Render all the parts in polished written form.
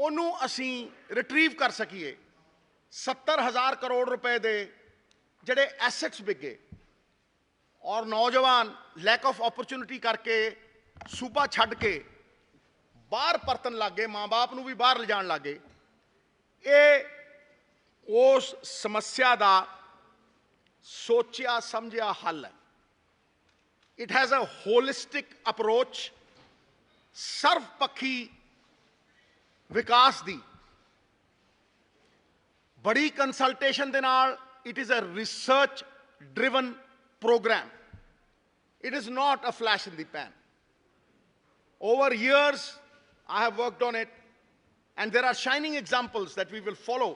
ਉਹਨੂੰ ਅਸੀਂ ਰਿਟਰੀਵ ਕਰ ਸਕੀਏ। 70,000 ਕਰੋੜ रुपए ਦੇ ਜਿਹੜੇ ਐਸੈਟਸ ਵਿਕੇ ਔਰ ਨੌਜਵਾਨ ਲੈਕ ਆਫ ਓਪਰਚੁਨਿਟੀ ਕਰਕੇ ਸੂਬਾ ਛੱਡ ਕੇ ਬਾਹਰ ਪਰਤਣ ਲੱਗ ਗਏ, ਮਾਂ ਬਾਪ ਨੂੰ ਵੀ ਬਾਹਰ ਲਿਜਾਣ ਲੱਗ ਗਏ। ਇਹ ਉਸ ਸਮੱਸਿਆ ਦਾ ਸੋਚਿਆ ਸਮਝਿਆ ਹੱਲ ਹੈ। It has a holistic approach, ਸਰਵਪੱਖੀ ਵਿਕਾਸ ਦੀ बड़ी कंसल्टेशन दे नाल। It is a research driven program. It is not a flash in the pan. Over years I have worked on it, and there are shining examples that we will follow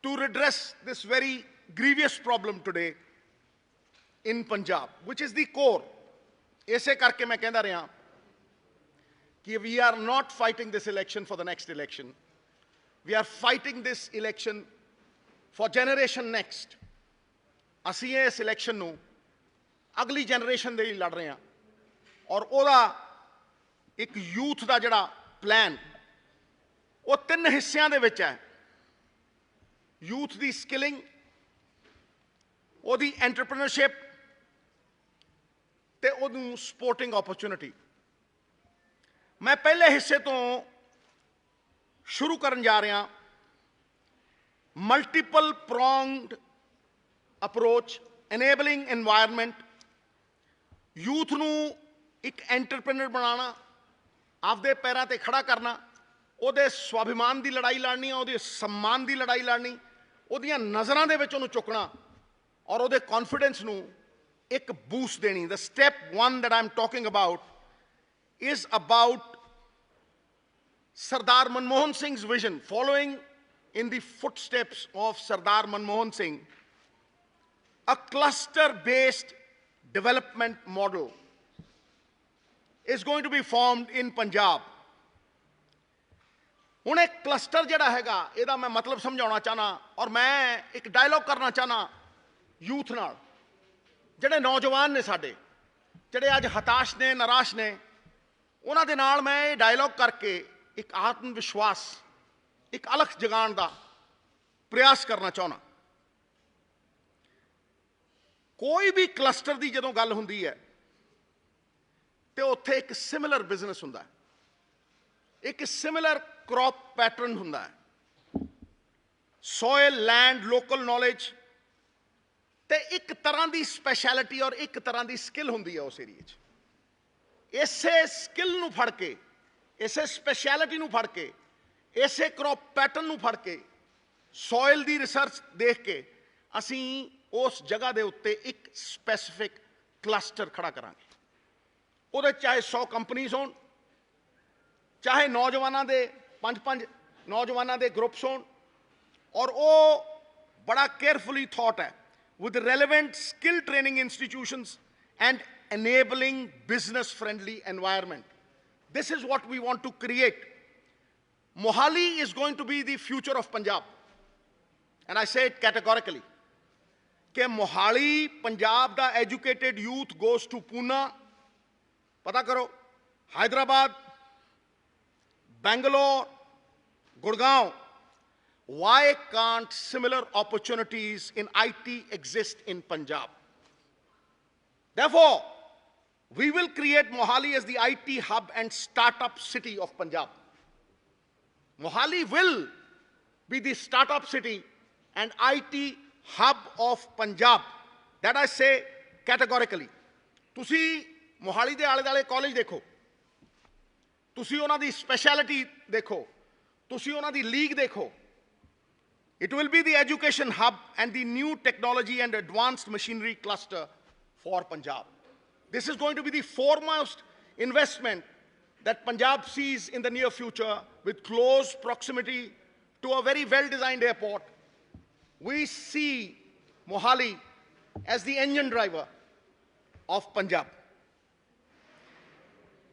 to redress this very grievous problem today in Punjab, which is the core. ऐसे करके मैं कहता रहा कि we are not fighting this election for the next election. We are fighting this election for generation next. ਅਸੀਂ ਇਸ election ਨੂੰ ਅਗਲੀ ਜਨਰੇਸ਼ਨ ਦੇ ਲਈ ਲੜ ਰਹੇ ਹਾਂ ਔਰ ਉਹਦਾ ਇੱਕ ਯੂਥ ਦਾ ਜਿਹੜਾ ਪਲਾਨ ਉਹ 3 ਹਿੱਸਿਆਂ ਦੇ ਵਿੱਚ ਹੈ। ਯੂਥ ਦੀ ਸਕਿਲਿੰਗ, ਉਹਦੀ ਐਂਟਰਪ੍ਰੀਨਰਸ਼ਿਪ ਤੇ ਉਹਨੂੰ ਸਪੋਰਟਿੰਗ ਓਪਰਚੁਨਿਟੀ। ਮੈਂ ਪਹਿਲੇ ਹਿੱਸੇ ਤੋਂ शुरू करन जा रहे हैं। Multiple pronged approach, enabling environment, youth नू एक एंटरप्रेन्योर बनाना, आपदे पैरां ते खड़ा करना, ਉਹਦੇ स्वाभिमान की लड़ाई लड़नी, ਉਹਦੇ सम्मान की लड़ाई लड़नी, ਉਹਦੀਆਂ नज़रां दे विच ਉਹਨੂੰ चुकना और ਉਹਦੇ कॉन्फिडेंस नू एक बूस्ट देनी। The step 1 that I'm talking about is about Sardar Manmohan Singh's vision, following in the footsteps of Sardar Manmohan Singh. A cluster-based development model is going to be formed in Punjab. ਹੁਣ एक cluster ਜਿਹੜਾ ਹੈਗਾ ਇਹਦਾ ਮੈਂ ਮਤਲਬ ਸਮਝਾਉਣਾ ਚਾਹਨਾ ਔਰ ਮੈਂ ਇੱਕ ਡਾਇਲੌਗ ਕਰਨਾ ਚਾਹਨਾ ਯੂਥ ਨਾਲ। ਜਿਹੜੇ ਨੌਜਵਾਨ ਨੇ ਸਾਡੇ, ਜਿਹੜੇ ਅੱਜ ਹਤਾਸ਼ ਨੇ, ਨਿਰਾਸ਼ ਨੇ, ਉਹਨਾਂ ਦੇ ਨਾਲ ਮੈਂ ਇਹ ਡਾਇਲੌਗ ਕਰਕੇ एक आत्म विश्वास, एक अलख जगाण का प्रयास करना चाहना। कोई भी क्लस्टर की जो गल होंदी है तो उत्थे एक सिमिलर बिजनेस होंदा है, एक सिमिलर क्रॉप पैटर्न होंदा है, सॉयल, लैंड, लोकल नॉलेज ते एक तरह की स्पैशलिटी और एक तरह की स्किल होंदी है उस एरिए च। इसे स्किल नूं फड़ के, इसे स्पैशलिटी नूं फड़ के, इसे क्रॉप पैटर्न नूं फड़ के, सॉयल की रिसर्च देख के असी उस जगह के उत्ते एक स्पैसिफिक क्लस्टर खड़ा करांगे। उहदे चाहे 100 कंपनीज होण, चाहे नौजवानों के 5-5 नौजवानों के ग्रुप्स होण, और वो बड़ा केयरफुली थॉट है with relevant skill training institutions and enabling business friendly environment. This is what we want to create. Mohali is going to be the future of Punjab. And I say it categorically. कि Mohali, Punjab da educated youth goes to Pune, pata karo, Hyderabad, Bangalore, Gurgaon. Why can't similar opportunities in IT exist in Punjab? Therefore, we will create Mohali as the IT hub and startup city of Punjab. Mohali will be the startup city and IT hub of Punjab. That I say categorically. तुसी मोहाली दे आले दाले college देखो, तुसी उन्हां दी speciality देखो, तुसी उन्हां दी league देखो। It will be the education hub and the new technology and advanced machinery cluster for Punjab. This is going to be the foremost investment that Punjab sees in the near future, with close proximity to a very well-designed airport. We see Mohali as the engine driver of Punjab.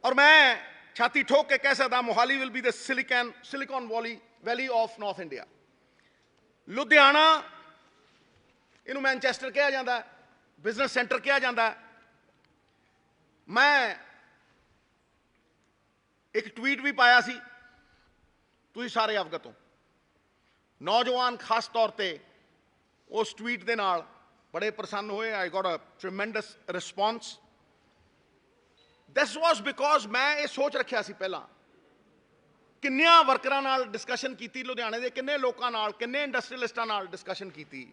और मैं छाती ठोक के कह सकता Mohali will be the Silicon Valley of North India. Ludhiana इनू Manchester कहा जाता है, बिजनेस सेंटर कहा जाता है। मैं एक ट्वीट भी पाया सी ਤੁਸੀਂ ਸਾਰੇ ਅਵਗਤ ਹੋ। ਨੌਜਵਾਨ ਖਾਸ ਤੌਰ ਤੇ उस ट्वीट के नाल बड़े प्रसन्न हुए। I got a tremendous response. This was because मैं ये सोच रखा सी पहला किन्नियां वर्करां नाल डिस्कशन की, लुधियाने के किन्ने लोकां नाल, किन्ने इंडस्ट्रीलिस्टां नाल डिस्कशन की।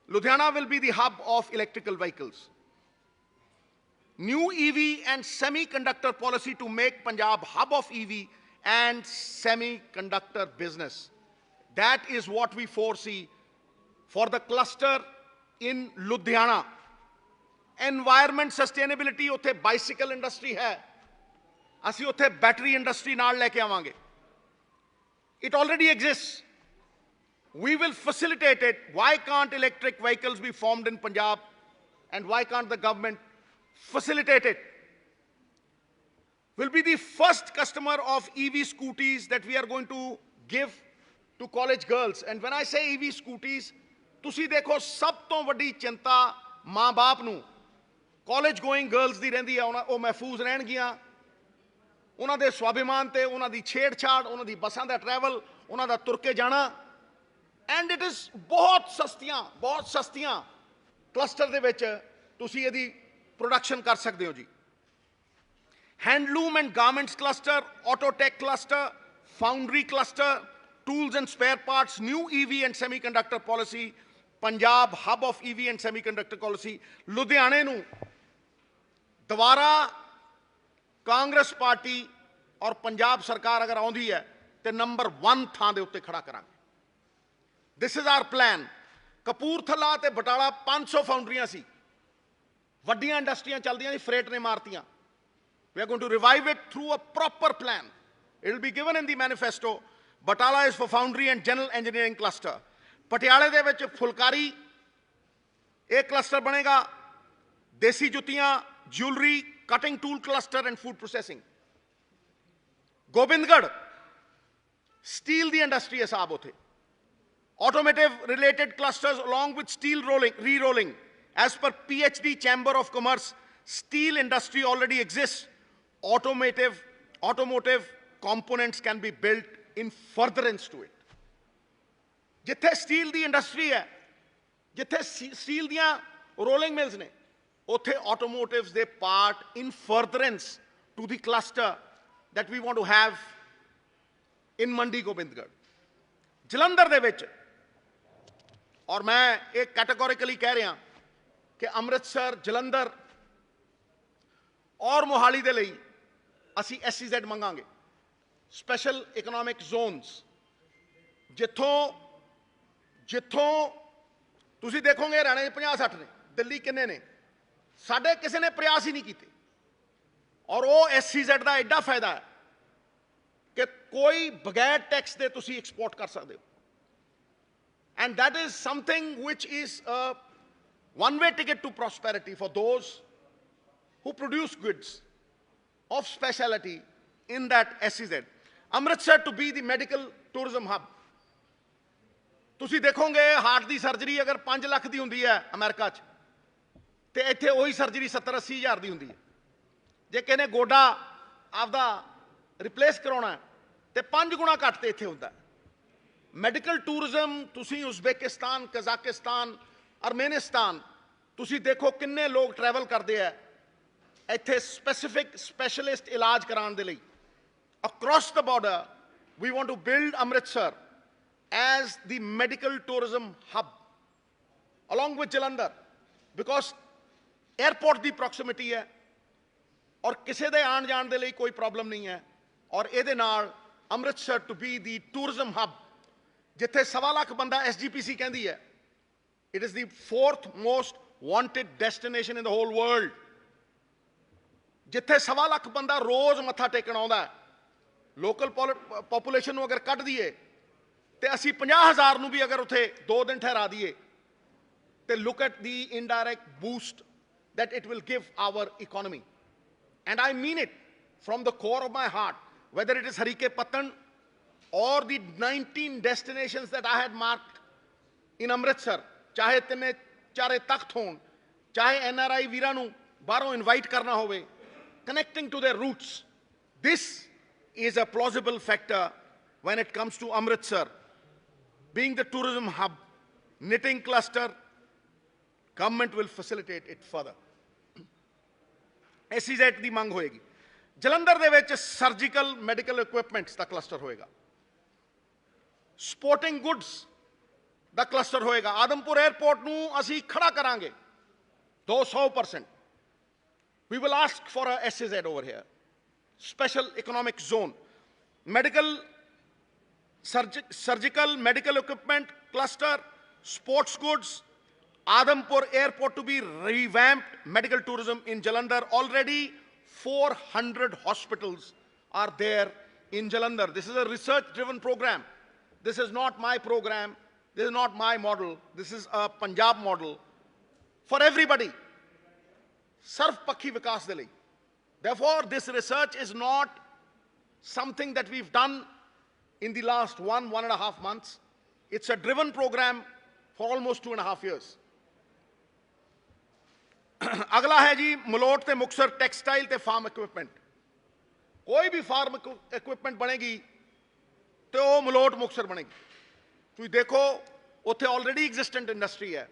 Ludhiana will be the hub of electrical vehicles. New EV and semiconductor policy to make Punjab hub of EV and semiconductor business. That is what we foresee for the cluster in Ludhiana. Environment sustainability, उत्थे bicycle industry है, असी उत्थे battery industry नाल लेके आवांगे। It already exists. We will facilitate it. Why can't electric vehicles be formed in Punjab, and why can't the government facilitate it? Will be the first customer of EV scooties that we are going to give to college girls. And when I say EV scooties, तुसी देखो सब तो वड्डी चिंता माँ बाप नू college going girls दी रहिंदी है, वो महफूज रहणगियां, उन्हां दे स्वाभिमान ते उन्हां दी छेड़छाड़, उन्हां दी बसां दा ट्रैवल, उन्हां दा तुर के जाना। एंड इट इज बहुत सस्तियां क्लस्टर दे विच तुसी इहदी प्रोडक्शन कर सकदे हो जी। Handloom and garments cluster, autotech cluster, foundry cluster, tools and spare parts, new EV and semiconductor policy, Punjab hub of EV and semiconductor policy। लुधियाने नू दोबारा कांग्रेस पार्टी और पंजाब सरकार अगर आउंदी है तो नंबर 1 थां दे उत्ते खड़ा करांगे। This is our plan. Kapurthala ते बटाला 500 फाउंड्रियां सी, वड्डियां इंडस्ट्रियां चलदियां सी, फ्रेट ने मारतियां। We are going to revive it through a proper plan. It will be given in the manifesto. Batala is for foundry and general engineering cluster. पटियाले दे विच फुलकारी एक क्लस्टर बनेगा, देसी जुत्तियां, jewellery, cutting tool cluster and food processing. Gobindgarh steel दी industry है साहब, उथे automotive related clusters along with steel rolling re rolling. As per PhD chamber of commerce, steel industry already exist. Automotive components can be built in furtherance to it। जिथे steel दी industry है, जिथे steel दियां rolling mills ने, उथे automotives दे part in furtherance to the cluster that we want to have in Mandi Gobindgarh. Jalandhar दे विच, और मैं एक कैटेगोरिकली कह रहा कि अमृतसर, जलंधर और मोहाली दे लई असी SEZ मंगांगे, स्पेशल इकोनॉमिक जोन्स, जिथों तुसी देखोगे हरियाणे 50-60 ने, दिल्ली किन्ने ने, साडे किसी ने प्रयास ही नहीं किए। और वो SEZ का एडा फायदा है कि कोई बगैर टैक्स दे तुसी एक्सपोर्ट कर सकते हो। And that is something which is a one way ticket to prosperity for those who produce goods of speciality in that SEZ। Amritsar to be the medical tourism hub। तुसी देखोगे हार्ट की surgery अगर 5 लाख की होंगी है अमेरिका च, तो इत्थे वही सर्जरी 70-80 हज़ार की होंगी है। जे किसी ने गोडा आपदा रिप्लेस कराना है तो 5 गुणा घट तो इत्थे होंदा है। मैडिकल टूरिज्म तुसी उज़बेकिस्तान, कजाकिस्तान, अर्मेनिस्तान तुसी देखो किन्ने लोग ट्रैवल करते हैं इत्थे स्पेसिफिक स्पेशलिस्ट इलाज कराने दे लई। Across the border we want to build Amritsar as the medical tourism hub along with Jalandhar, because airport the proximity है और किसी दे आन जान दे लई कोई प्रॉब्लम नहीं है। और इहदे नाल Amritsar to be the tourism hub, जिथे 1.25 लाख बंदा SGPC कहंदी है, it is the 4th most wanted destination in the whole world। जिथे 1.25 लाख बंदा रोज मत्था टेकण आउंदा है, लोकल पॉपुलेशन नूं अगर कढ दईए तो असी 50,000 नूं भी अगर उथे 2 दिन ठहरा दिए तो look at the indirect boost that it will give our economy. And I mean it from the core of my heart, whether it is Harike Pattan और the 19 destinations that I had marked in Amritsar, चाहे 3-4 तख्त होण, चाहे NRI वीरां नूं बाहरों invite करना होवे, connecting to their roots. This is a plausible factor when it comes to Amritsar. Being the tourism hub, knitting cluster, government will facilitate it further. SEZ ਦੀ ਮੰਗ ਹੋਏਗੀ। ਜਲੰਧਰ ਦੇ ਵਿੱਚ ਸਰਜੀਕਲ ਮੈਡੀਕਲ ਇਕੁਇਪਮੈਂਟਸ ਦਾ cluster ਹੋਏਗਾ। Supporting goods ਦਾ cluster ਹੋਏਗਾ। Adampur airport ਨੂੰ ਅਸੀਂ ਖੜਾ ਕਰਾਂਗੇ 200%। We will ask for a SEZ over here, special economic zone. Medical, surgical medical equipment cluster, sports goods, Adampur Airport to be revamped, medical tourism in Jalandhar. Already 400 hospitals are there in Jalandhar. This is a research-driven program. This is not my program. This is not my model. This is a Punjab model for everybody. Sarv-pakhi vikas de lai. Therefore, this research is not something that we've done in the last 1.5 months. It's a driven program for almost 2.5 years. अगला है जी मलोट ते Muktsar textile ते farm equipment. कोई भी farm equipment बनेगी तो वो मलोट मुक्तसर बनेगी। तुम देखो उत्थे ऑलरेडी एग्जिस्टेंट इंडस्ट्री है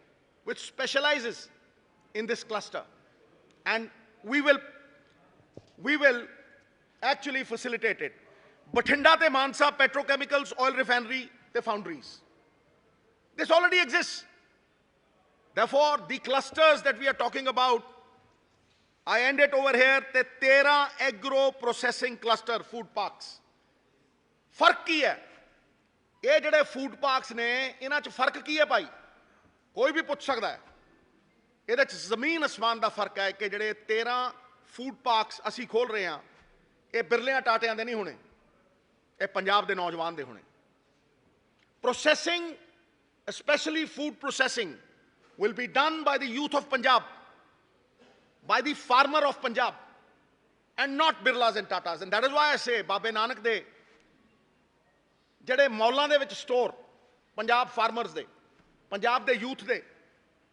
which specializes in this cluster, and we will actually facilitate it. Bathinda te Mansa petrochemicals, oil refinery te foundries. This already exists. Therefore, the clusters that we are talking about, I end it over here, te 13 agro processing cluster food parks. फर्क की है ये जड़े food parks ने इन्हां च फर्क की है भाई कोई भी पूछ सकता है ਇਹਦੇ ਚ ਜ਼ਮੀਨ ਅਸਮਾਨ ਦਾ ਫਰਕ ਹੈ ਕਿ ਜਿਹੜੇ 13 ਫੂਡ ਪਾਰਕਸ ਅਸੀਂ ਖੋਲ ਰਹੇ ਹਾਂ ਇਹ ਬਿਰਲਿਆਂ ਟਾਟਿਆਂ ਦੇ ਨਹੀਂ ਹੋਣੇ ਇਹ ਪੰਜਾਬ ਦੇ ਨੌਜਵਾਨ ਦੇ ਹੋਣੇ processing especially food processing will be done by the youth of Punjab, by the farmer of Punjab, and not Birlas and Tatas. And that is why I say Babe Nanak de ਜਿਹੜੇ ਮੌਲਾਂ ਦੇ ਵਿੱਚ store Punjab farmers ਦੇ ਪੰਜਾਬ ਦੇ youth ਦੇ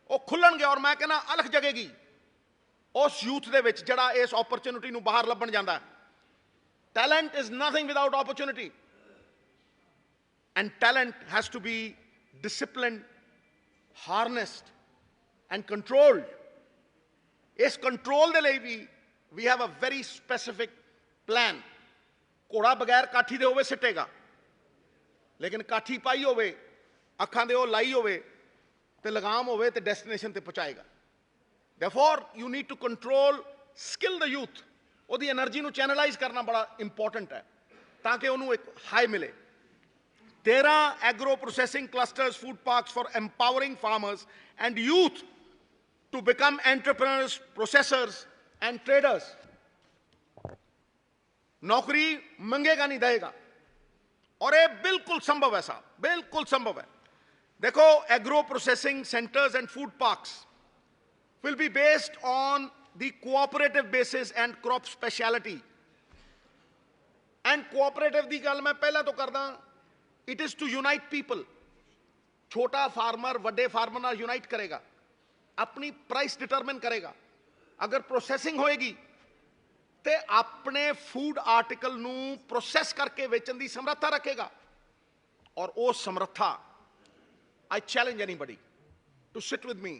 ਉਹ ਖੁੱਲਣਗੇ ਔਰ ਮੈਂ ਕਹਿੰਦਾ ਅਲਖ ਜਗੇਗੀ ਉਸ ਯੂਥ ਦੇ ਵਿੱਚ ਜਿਹੜਾ ਇਸ ਓਪਰਚੁਨਿਟੀ ਨੂੰ ਬਾਹਰ ਲੱਭਣ ਜਾਂਦਾ ਹੈ talent is nothing without opportunity and talent has to be disciplined harnessed and controlled. Is control de lai bhi we have a very specific plan. Koda bagair kathi de hove sittega, lekin kathi pai hove akhan de ho lai hove te lagam hove te destination te pahunchayega. Therefore you need to control, skill the youth. ਉਹਦੀ energy ਨੂੰ channelise ਕਰਨਾ ਬੜਾ important ਹੈ ਤਾਂ ਕਿ ਉਹਨੂੰ ਇੱਕ high ਮਿਲੇ 13 agro processing clusters, food parks for empowering farmers and youth to become entrepreneurs, processors and traders. नौकरी मंगेगा नहीं देगा और ये बिल्कुल संभव है साहब, बिल्कुल संभव है। देखो agro processing centers and food parks will be based on the cooperative basis and crop speciality. And cooperative दी गल मैं पहला तो करदा, it is to unite people. छोटा फार्मर वड्डे फार्मर नाल यूनाइट करेगा, अपनी प्राइस डिटरमिन करेगा। अगर प्रोसेसिंग होएगी ते अपने फूड आर्टिकल नू प्रोसेस करके बेचन दी समर्था रखेगा और वो समर्था I challenge anybody to sit with me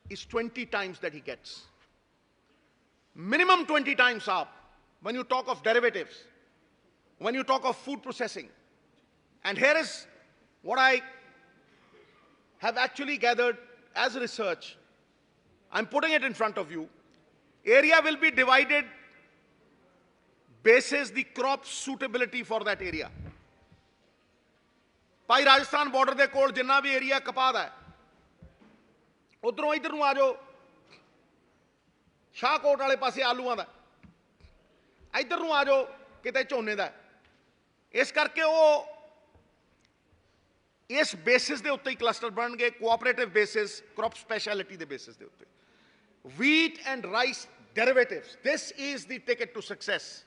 is 20 times that he gets. Minimum 20 times up when you talk of derivatives, when you talk of food processing. And here is what I have actually gathered as research. I'm putting it in front of you. Area will be divided basis the crop suitability for that area. Bhai Rajasthan border ਦੇ ਕੋਲ ਜਿੰਨਾ ਵੀ area ਕਪਾਹ ਦਾ ਹੈ ਉਧਰੋਂ ਇਧਰ ਨੂੰ ਆ ਜਾਓ ਸ਼ਾਹਕੋਟ ਵਾਲੇ ਪਾਸੇ ਆਲੂਆਂ ਦਾ ਇਧਰ ਨੂੰ ਆ ਜਾਓ ਕਿਤੇ ਝੋਨੇ ਦਾ ਇਸ ਕਰਕੇ ਉਹ ਇਸ ਬੇਸਿਸ ਦੇ ਉੱਤੇ ਹੀ ਕਲਸਟਰ ਬਣਨਗੇ ਕੋਆਪਰੇਟਿਵ ਬੇਸਿਸ ਕ੍ਰੌਪ ਸਪੈਸ਼ਲਿਟੀ ਦੇ ਬੇਸਿਸ ਦੇ ਉੱਤੇ wheat and rice derivatives, this is the ticket to success.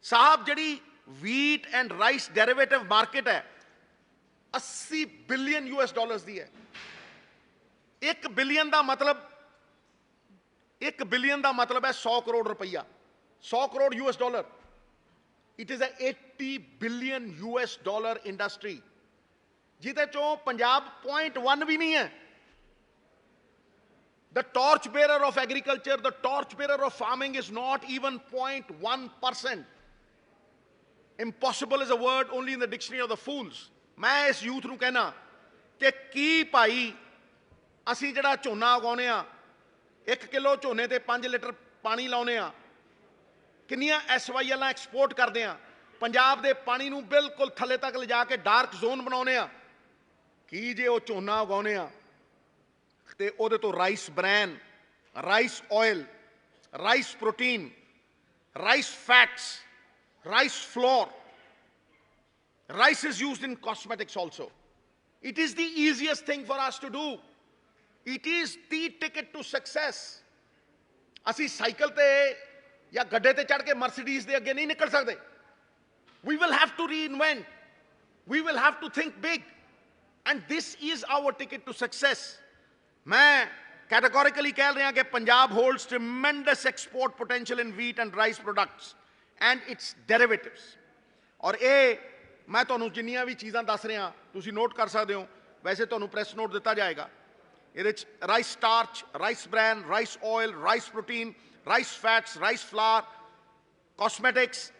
साहब जड़ी wheat and rice derivative market है 80 बिलियन US डॉलर्स दी है। 1 बिलियन का मतलब 1 बिलियन का मतलब है 100 करोड़ रुपया, 100 crore US dollar. It is a $80 billion US industry. ਜਿਹਦੇ ਚੋਂ ਪੰਜਾਬ 0.1 ਵੀ ਨਹੀਂ ਹੈ. The torch bearer of agriculture, the torch bearer of farming is not even 0.1%. Impossible is a word only in the dictionary of the fools. मैं इस youth ਨੂੰ कहना कि की भाई ਅਸੀਂ ਜਿਹੜਾ ਝੋਨਾ ਉਗਾਉਂਦੇ ਆ 1 ਕਿਲੋ ਝੋਨੇ ਤੇ 5 ਲੀਟਰ ਪਾਣੀ ਲਾਉਂਦੇ ਆ ਕਿੰਨੀਆਂ SYLਾਂ ਐਕਸਪੋਰਟ ਕਰਦੇ ਆ ਪੰਜਾਬ ਦੇ ਪਾਣੀ ਨੂੰ ਬਿਲਕੁਲ ਥੱਲੇ ਤੱਕ ਲਿਜਾ ਕੇ ਡਾਰਕ ਜ਼ੋਨ ਬਣਾਉਂਦੇ ਆ ਕੀ ਜੇ ਉਹ ਝੋਨਾ ਉਗਾਉਂਦੇ ਆ ਤੇ ਉਹਦੇ ਤੋਂ rice bran rice oil rice protein rice fats rice flour. Rice is used in cosmetics also. It is the easiest thing for us to do. It is the ticket to success. ਅਸੀਂ cycle ਤੇ ਜਾਂ ਗੱਡੇ ਤੇ ਚੜ ਕੇ Mercedes ਦੇ ਅੱਗੇ ਨਹੀਂ ਨਿਕਲ ਸਕਦੇ. We will have to reinvent. We will have to think big. And this is our ticket to success. ਮੈਂ categorically ਕਹਿ ਰਿਹਾ ਕਿ Punjab holds tremendous export potential in wheat and rice products and its derivatives. और ये मैं ਤੁਹਾਨੂੰ ਜਿੰਨੀਆਂ ਵੀ ਚੀਜ਼ਾਂ ਦੱਸ ਰਿਹਾ ਤੁਸੀਂ ਨੋਟ ਕਰ ਸਕਦੇ ਹੋ ਵੈਸੇ ਤੁਹਾਨੂੰ ਪ੍ਰੈਸ ਨੋਟ ਦਿੱਤਾ ਜਾਏਗਾ ਇਹਦੇ ਵਿੱਚ rice starch rice bran rice oil rice protein rice fats rice flour cosmetics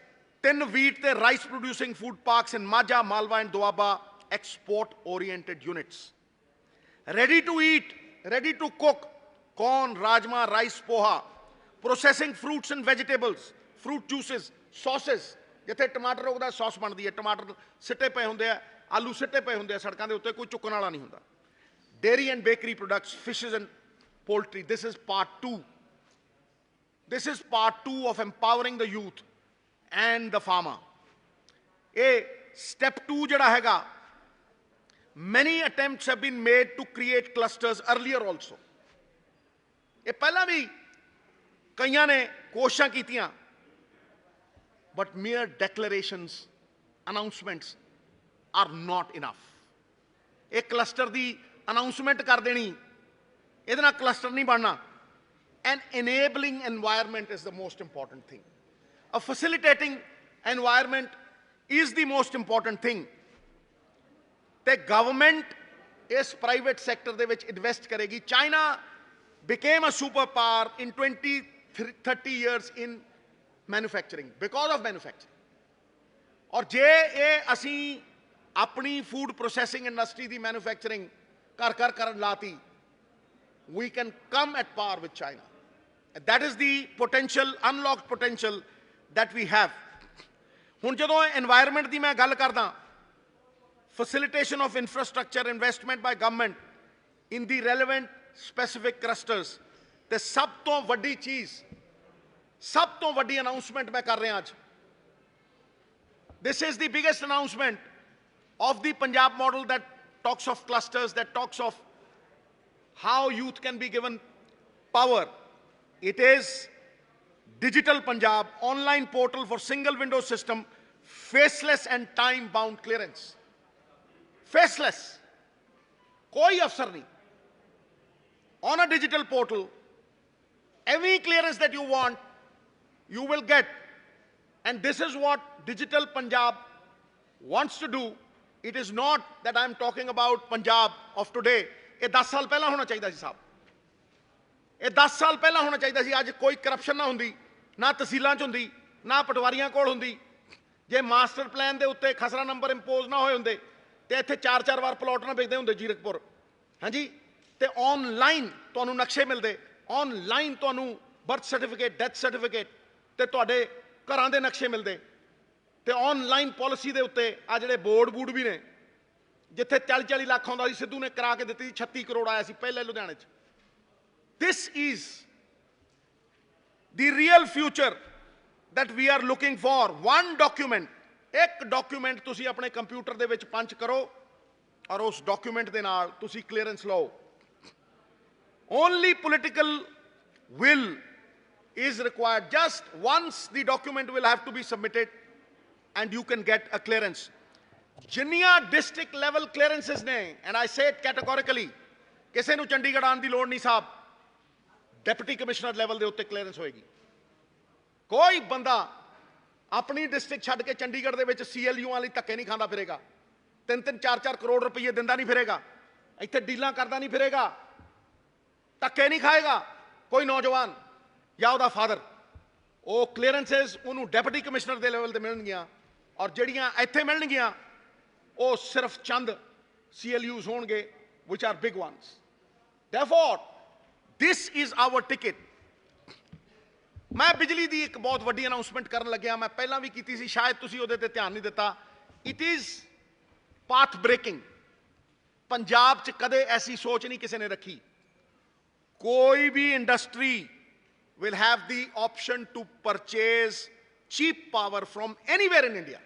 3 wheat ਤੇ rice producing food parks in Majha Malwa and Doaba export oriented units ready to eat ready to cook corn rajma rice poha processing fruits and vegetables fruit juices sauces ਜਿੱਥੇ ਟਮਾਟਰ ਉਗਦਾ sauce ਬਣਦੀ ਹੈ ਟਮਾਟਰ ਸਿੱਟੇ ਪਏ ਹੁੰਦੇ ਆ ਆਲੂ ਸਿੱਟੇ ਪਏ ਹੁੰਦੇ ਆ ਸੜਕਾਂ ਦੇ ਉੱਤੇ ਕੋਈ ਚੁੱਕਣ ਵਾਲਾ ਨਹੀਂ ਹੁੰਦਾ dairy and bakery products fishes and poultry this is part 2 of empowering the youth and the farmer ਇਹ step 2 ਜਿਹੜਾ ਹੈਗਾ many attempts have been made to create clusters earlier also ਇਹ ਪਹਿਲਾਂ ਵੀ ਕਈਆਂ ਨੇ ਕੋਸ਼ਿਸ਼ਾਂ ਕੀਤੀਆਂ but mere declarations, announcements are not enough. एक cluster दी announcement कर देनी, ਇਹਦੇ ਨਾਲ cluster नहीं बनना. An enabling environment is the most important thing. A facilitating environment is the most important thing. ਤੇ government ਇਸ private sector ਦੇ ਵਿੱਚ invest ਕਰੇਗੀ. China became a superpower in 20-30 years in manufacturing because of manufacturing और जे ये असी अपनी food processing industry दी manufacturing कर लाती we can come at par with China and that is the potential unlocked potential that we have ਹੁਣ ਜਦੋਂ environment ਦੀ मैं गल करदा facilitation of infrastructure investment by government in the relevant specific clusters ਤੇ ਸਭ ਤੋਂ ਵੱਡੀ ਚੀਜ਼ ਸਭ ਤੋਂ ਵੱਡੀ announcement ਮੈਂ ਕਰ ਰਿਹਾ ਅੱਜ this is the biggest announcement of the Punjab model that talks of clusters that talks of how youth can be given power it is digital Punjab online portal for single window system faceless and time bound clearance faceless koi afsar nahi on a digital portal every clearance that you want you will get and this is what digital Punjab wants to do it is not that I am talking about Punjab of today ਇਹ 10 ਸਾਲ ਪਹਿਲਾਂ ਹੋਣਾ ਚਾਹੀਦਾ ਸੀ ਸਾਹਿਬ ਇਹ 10 ਸਾਲ ਪਹਿਲਾਂ ਹੋਣਾ ਚਾਹੀਦਾ ਸੀ ਅੱਜ ਕੋਈ ਕਰਪਸ਼ਨ ਨਾ ਹੁੰਦੀ ਨਾ ਤਹਿਸੀਲਾਂ 'ਚ ਹੁੰਦੀ ਨਾ ਪਟਵਾਰੀਆਂ ਕੋਲ ਹੁੰਦੀ ਜੇ ਮਾਸਟਰ ਪਲਾਨ ਦੇ ਉੱਤੇ ਖਸਰਾ ਨੰਬਰ ਇੰਪੋਜ਼ ਨਾ ਹੋਏ ਹੁੰਦੇ ਤੇ ਇੱਥੇ 4-4 ਵਾਰ ਪਲਾਟ ਨਾ ਵੇਚਦੇ ਹੁੰਦੇ ਜੀਰਕਪੁਰ ਹਾਂਜੀ ਤੇ ਆਨਲਾਈਨ ਤੁਹਾਨੂੰ ਨਕਸ਼ੇ ਮਿਲਦੇ ਆਨਲਾਈਨ ਤੁਹਾਨੂੰ ਬਰਥ ਸਰਟੀਫਿਕੇਟ ਡੈਥ ਸਰਟੀਫਿਕੇਟ ਤੇ ਤੁਹਾਡੇ ਘਰਾਂ ਦੇ ਨਕਸ਼ੇ ਮਿਲਦੇ ਤੇ ਆਨਲਾਈਨ ਪਾਲਿਸੀ ਦੇ ਉੱਤੇ ਆ ਜਿਹੜੇ ਬੋਰਡ ਵੀ ਨੇ ਜਿੱਥੇ 40-40 ਲੱਖ ਆਉਂਦਾ ਸੀ ਸਿੱਧੂ ਨੇ ਕਰਾ ਕੇ ਦਿੱਤੀ 36 ਕਰੋੜ ਆਇਆ ਸੀ ਪਹਿਲੇ ਲੁਧਿਆਣੇ 'ਚ this is the real future that we are looking for one document ਇੱਕ ਡਾਕੂਮੈਂਟ ਤੁਸੀਂ ਆਪਣੇ ਕੰਪਿਊਟਰ ਦੇ ਵਿੱਚ ਪੰਚ ਕਰੋ ਔਰ ਉਸ ਡਾਕੂਮੈਂਟ ਦੇ ਨਾਲ ਤੁਸੀਂ ਕਲੀਅਰੈਂਸ ਲਓ only political will is required just once the document will have to be submitted and you can get a clearance ਜਿੰਨੀਆਂ district level clearances ਨੇ and I say it categorically ਕਿਸੇ ਨੂੰ ਚੰਡੀਗੜ੍ਹ ਆਉਣ ਦੀ ਲੋੜ ਨਹੀਂ ਸਾਹਿਬ ਡਿਪਟੀ ਕਮਿਸ਼ਨਰ ਲੈਵਲ ਦੇ ਉੱਤੇ clearance ਹੋਏਗੀ ਕੋਈ ਬੰਦਾ अपनी डिस्ट्रिक्ट छड्ड के चंडीगढ़ दे विच CLU वाली धक्के नहीं खांदा फिरेगा, 3-3 4-4 करोड़ रुपये दिंदा नहीं फिरेगा, इत्थे डीलां करदा नहीं फिरेगा, धक्के नहीं खाएगा कोई नौजवान या उहदा फादर। वो क्लीयरेंसेस उन्होंने डिप्टी कमिश्नर के लेवल पर मिलणगियां और जिहड़ियां इत्थे मिलणगियां वो सिर्फ चंद CLUs होणगे which are big ones. Therefore, this is our ticket. मैं बिजली की एक बहुत वड्डी अनाउंसमेंट करन लग्या, मैं पहला भी की सी, शायद तुसीं उहदे ते ध्यान नहीं दिता। It is path breaking. Punjab च कदे ऐसी सोच नहीं किसी ने रखी। कोई भी industry will have the option to purchase cheap power from anywhere in India.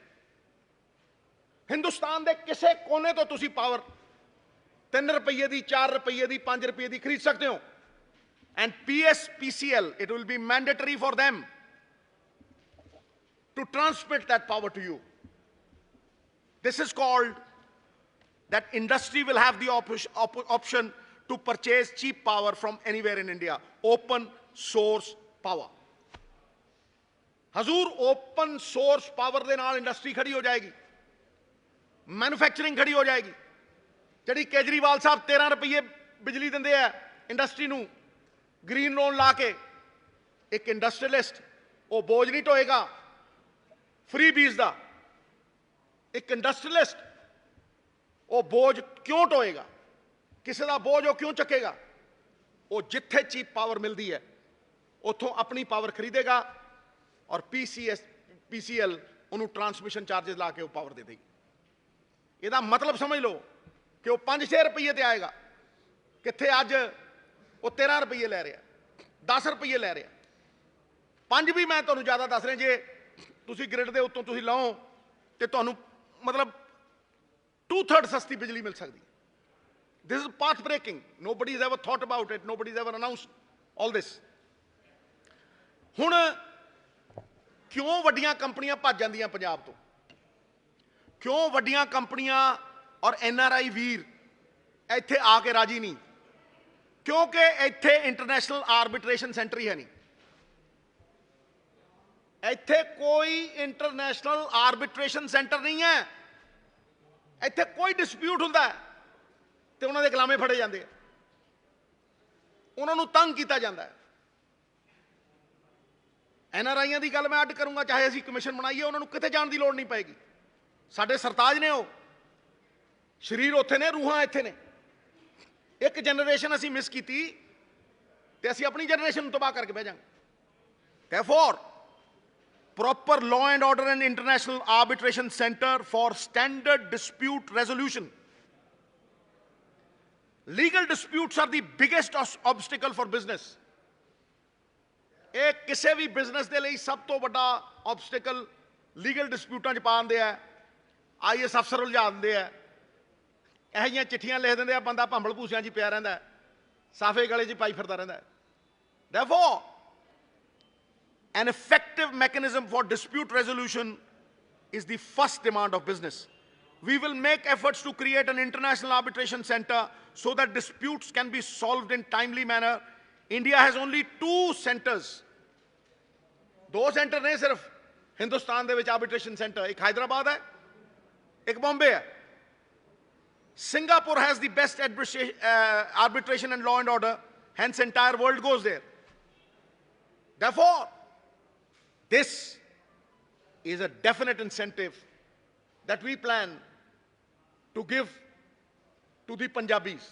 Hindustan के किसी कोने तो तुसी पावर 3 रुपये दी, 4 रुपये दी, 5 रुपये दी खरीद सकते हो। And PSPCL, it will be mandatory for them to transmit that power to you. This is called that industry will have the option to purchase cheap power from anywhere in India. Open source power. Hazur open source power के नाल industry खड़ी हो जाएगी, manufacturing खड़ी हो जाएगी। जी केजरीवाल साहब 13 रुपये बिजली देंगे है इंडस्ट्री नूं, ग्रीन लोन ला के, एक इंडस्ट्रीलिस्ट वो बोझ नहीं ढोएगा फ्री बीज का। एक इंडस्ट्रीलिस्ट वो बोझ क्यों ढोएगा, किसी का बोझ वो क्यों चकेगा? वो जिथे चीप पावर मिलती है उतों अपनी पावर खरीदेगा और PCL उन्होंने ट्रांसमिशन चार्जेस ला के वो पावर दे देगी। यदा मतलब समझ लो कि वो 5-6 रुपये ते आएगा, कित्थे अज वो 13 रुपये लै रहा, 10 रुपये लै रहा। 5 भी मैं तुहानूं ज़्यादा दस रहा, जे तुसीं ग्रिड दे उत्तों तुसीं लाओ तो तुहानूं मतलब 2/3 सस्ती बिजली मिल सकती। This is path breaking. Nobody has ever thought about it. Nobody has ever announced all this. हुण क्यों वड्डियां कंपनियां भज जांदियां पंजाब तो? क्यों वड्डियां कंपनियां और NRI वीर इत्थे आके राजी नहीं? क्योंकि इत्थे इंटरनेशनल आर्बिट्रेशन सेंटर ही है नहीं। इत्थे कोई इंटरनेशनल आर्बिट्रेशन सेंटर नहीं है। इत्थे कोई डिस्प्यूट हुंदा है तो उन्होंने गुलामे फड़े जाते हैं, उन्होंने तंग किया जाता है। NRIयां की गल मैं अड करूंगा, चाहे असीं कमिशन बनाइए, उन्होंने किते जाने की लोड़ नहीं पेगी। साडे सरताज ने, वो शरीर उत्थे ने, रूहां इत्थे ने। एक जनरेशन असीं मिस की ते असीं अपनी जनरेशन तबाह करके बह जाएंगे। Therefore, proper law and order and international arbitration center for standard dispute resolution. Legal disputes are the biggest obstacle for business. एक किसी भी बिजनेस के लिए सब तो बड़ा ऑब्स्टिकल लीगल डिस्प्यूटां च पा दिंदे है। IAS अफसर उलझा दिंदे है, यह जिहियां चिट्ठियां लिख दिंदे, बंदा भंबल भूसियां च पिया रहिंदा है, साफे गले च पाई फिरदा रहिंदा है। Therefore, an effective mechanism for dispute resolution is the first demand of business. We will make efforts to create an international arbitration center so that disputes can be solved in timely manner. India has only 2 centers. 2 centre नहीं सिर्फ हिंदुस्तान दे विच arbitration centre, एक हैदराबाद है, एक बॉम्बे है। Singapore has the best arbitration and law and order, hence entire world goes there. Therefore, this is a definite incentive that we plan to give to the Punjabis.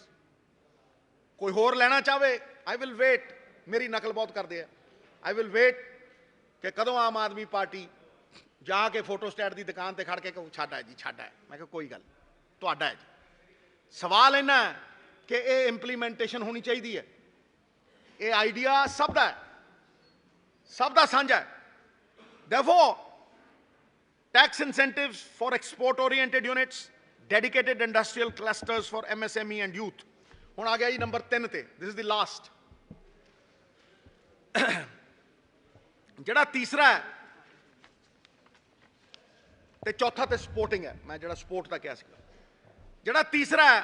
कोई होर लेना चाहे, I will wait. मेरी नकल बहुत कर दिया। I will wait कि कदों आम आदमी पार्टी जाके फोटो स्टैट की दुकान पर खड़ के छड्ड है जी, छड्ड है। मैं कहा कोई गल तुहाडा है जी। सवाल इन्ना है कि ये इंप्लीमेंटेशन होनी चाहिए है। ये आइडिया सबका है, सबका साझा है। Therefore, tax incentives for export-oriented units, dedicated industrial clusters for MSME and youth. हुण आ गया जी नंबर 3 ते, this is the last. जिहड़ा तीसरा है ते चौथा ते सपोर्टिंग है, मैं जिहड़ा सपोर्ट दा कहा सी। जिहड़ा तीसरा है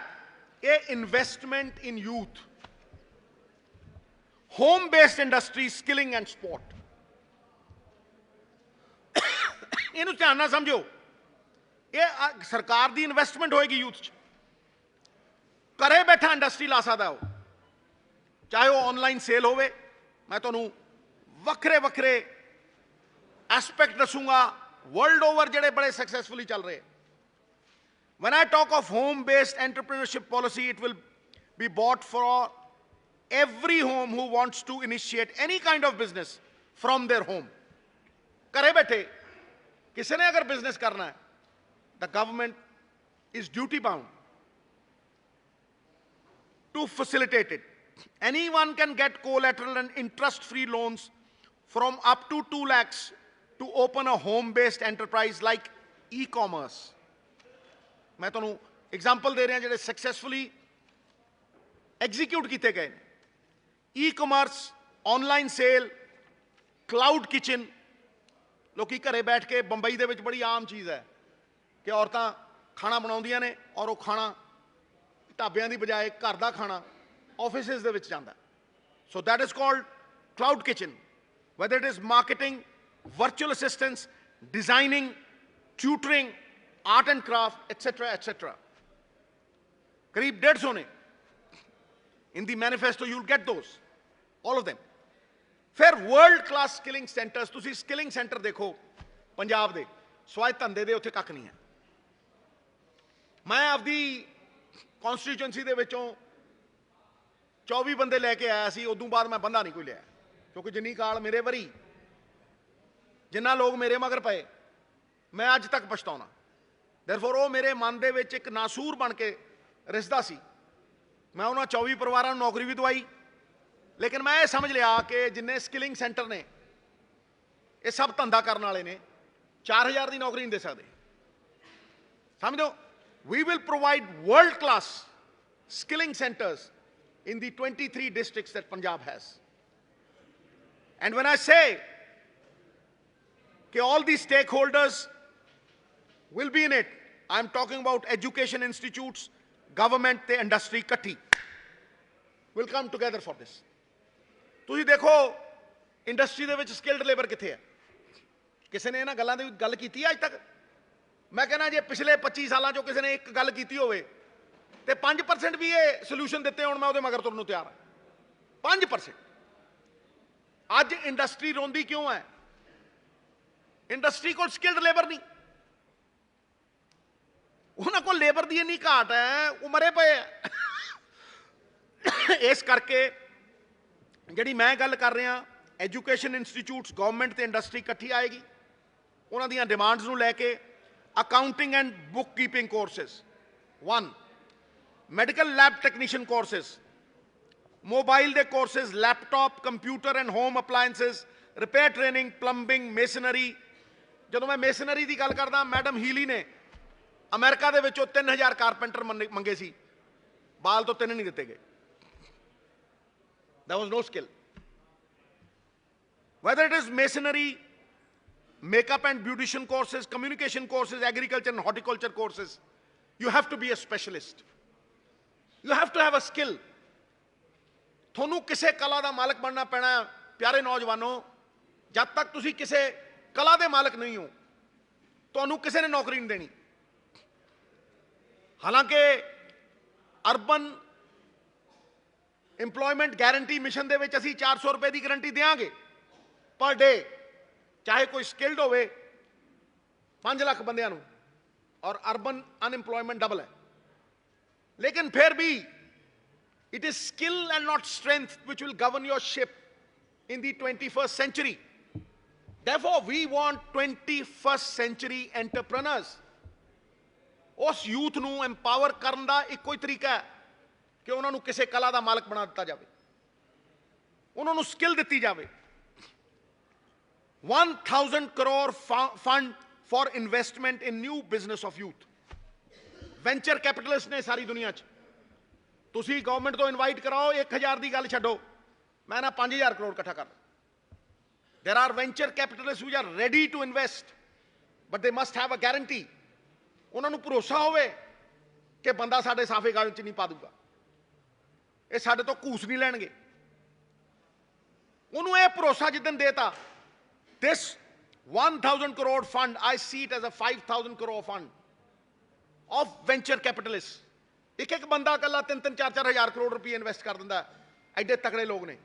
ये investment in youth, home based industry, skilling and sport. ਇਹਨੂੰ ਧਿਆਨ ਨਾਲ ਸਮਝੋ, ਇਹ ਸਰਕਾਰ ਦੀ ਇਨਵੈਸਟਮੈਂਟ ਹੋਏਗੀ ਯੂਥ 'ਚ। ਘਰੇ ਬੈਠਾ ਇੰਡਸਟਰੀ ਲਾ ਸਕਦਾ ਉਹ, ਚਾਹੇ ਉਹ ਆਨਲਾਈਨ ਸੇਲ ਹੋਵੇ। ਮੈਂ ਤੁਹਾਨੂੰ ਵੱਖਰੇ ਵੱਖਰੇ ਐਸਪੈਕਟ ਦੱਸੂਗਾ ਵਰਲਡ ਓਵਰ ਜਿਹੜੇ ਬੜੇ ਸਕਸੈਸਫੁਲੀ ਚੱਲ ਰਹੇ। When I talk of home-based entrepreneurship policy, it will be bought for every home who wants to initiate any kind of business from their home. ਘਰੇ ਬੈਠੇ ਕਿਸੇ ਨੇ ਅਗਰ ਬਿਜ਼ਨਸ ਕਰਨਾ ਹੈ, the government is duty bound to facilitate it. Anyone can get collateral and interest-free loans from up to 2 lakhs to open a home-based enterprise like e-commerce. मैं तुहानू example दे रहा जिहड़े सक्सैसफुली एग्जीक्यूट किए गए। Ecommerce, online sale, cloud kitchen. लोग घरे बैठ के बंबई दे विच बड़ी आम चीज़ है कि औरतां खाना बनाउंदियां ने और वो खाना ढाबियां दी बजाय घर दा खाना ऑफिसेस दे विच जांदा। So that is called cloud kitchen. whether it is marketing, virtual assistants, designing, tutoring, art and craft, etc., etc. करीब 150 ने in the manifesto, you'll get those, all of them. फिर world class skilling centers, तुसी skilling center देखो पंजाब दे, स्वाय धंधे दे उत्थे कख नहीं है। मैं आपदी कॉन्स्टिट्यूएंसी दे विचों 24 बंदे लैके आया सी, उदों बाद मैं बंदा नहीं कोई लिया, क्योंकि जिन्नी काल मेरे वरी जिन्ना लोग मेरे मगर पे मैं अज तक पछताउना। देयरफॉर वो मेरे मन दे विच एक नासूर बन के रिसदा सी। मैं उन्होंने 24 परिवारों नौकरी भी दवाई, लेकिन मैं ये समझ लिया कि जिन्ने स्किलिंग सेंटर ने ये सब धंधा करने वाले ने 4000 की नौकरी नहीं दे सकते। समझो, we will provide world class skilling centres in the 23 districts that Punjab has. And when I say that all these stakeholders will be in it, I'm talking about education institutes, government, the industry, katti will come together for this. तुसी देखो industry दे विच skilled labour किथे है? किसी ने इन्हां गल्लां दी गल कीती है अज तक? मैं कहना जे पिछले 25 सालों चों किसी ने एक गल कीती होवे ते 5% भी ये सोल्यूशन दिते होण, मैं उहदे मगर तुरन नूं तैयार हां। 5%। अज इंडस्ट्री रोंदी क्यों है? इंडस्ट्री कोल स्किल्ड लेबर नहीं, उन्हां कोल लेबर दी इन्नी घाट है, वो मरे पे है। इस करके जिहड़ी मैं गल कर रहा, एजुकेशन इंस्टीट्यूट्स, गवर्नमेंट ते इंडस्ट्री इकट्ठी आएगी, उन्हां दीयां डिमांड्स नूं लैके accounting and book keeping courses 1, medical lab technician courses, mobile they courses, laptop, computer and home appliances, repair training, plumbing, masonry. जदों मैं मेसनरी की गल करदा, मैडम हीली ने अमेरिका दे विचों 3000 कारपेंटर मंगे सी, बाल तो 3 नहीं दिते गए। There was no skill. Whether it is masonry, makeup and beautician courses, communication courses, agriculture and horticulture courses, you have to be a specialist. You have to have a skill. थोनू किसे कला दा मालक बनना पैना। प्यारे नौजवानों, जब तक तुसी किसे कला दे मालक नहीं हो, तुहानू किसे ने नौकरी नहीं देनी। हालांकि अर्बन इंप्लॉयमेंट गारंटी मिशन दे विच असीं 400 रुपए की गारंटी देंगे पर डे, चाहे कोई स्किल्ड होवे 5 लाख बंदियां नूं, और अर्बन अनएम्प्लॉयमेंट डबल है। लेकिन फिर भी it is skill and not strength which will govern your ship in the 21st century. Therefore, we want 21st century entrepreneurs. उस यूथ नूं एम्पावर करन दा इक्को ही तरीका है कि उन्होंने किसी कला का मालक बना दिता जाए, उन्होंने स्किल दी जाए। 1000 crore fund for investment in new business of youth. Venture capitalist ने सारी दुनिया च, तुसी गवर्नमेंट तो इनवाइट कराओ, 1000 की गल छड्डो, मैं ना 5000 करोड़ इकट्ठा कर। There are venture capitalist which are ready to invest, but they must have a guarantee. उन्होंने भरोसा होवे कि बंदा साडे साफे गल च नहीं पा दूगा, ये साडे तो घूस नहीं लैणगे। उन्होंने यह भरोसा जिदन देता, this 1,000 crore fund, I see it as a 5,000 crore fund of venture capitalists. एक एक बंदा कल्ला 3-3, 4-4 हज़ार करोड़ रुपये इन्वेस्ट कर दिंदा है। एडे तगड़े लोग ने।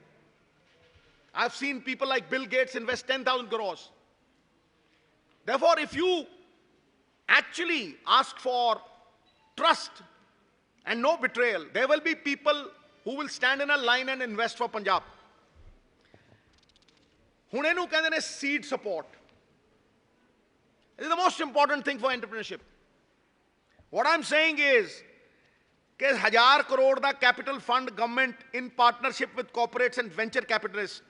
I've seen people like Bill Gates invest 10,000 crores. Therefore, if you actually ask for trust and no betrayal, there will be people who will stand in a line and invest for Punjab. ਹੁਣ ਇਹਨੂੰ ਕਹਿੰਦੇ ਨੇ seed support. It is the most important thing for entrepreneurship. What I'm saying is कि 1,000 crore the capital fund government in partnership with corporates and venture capitalists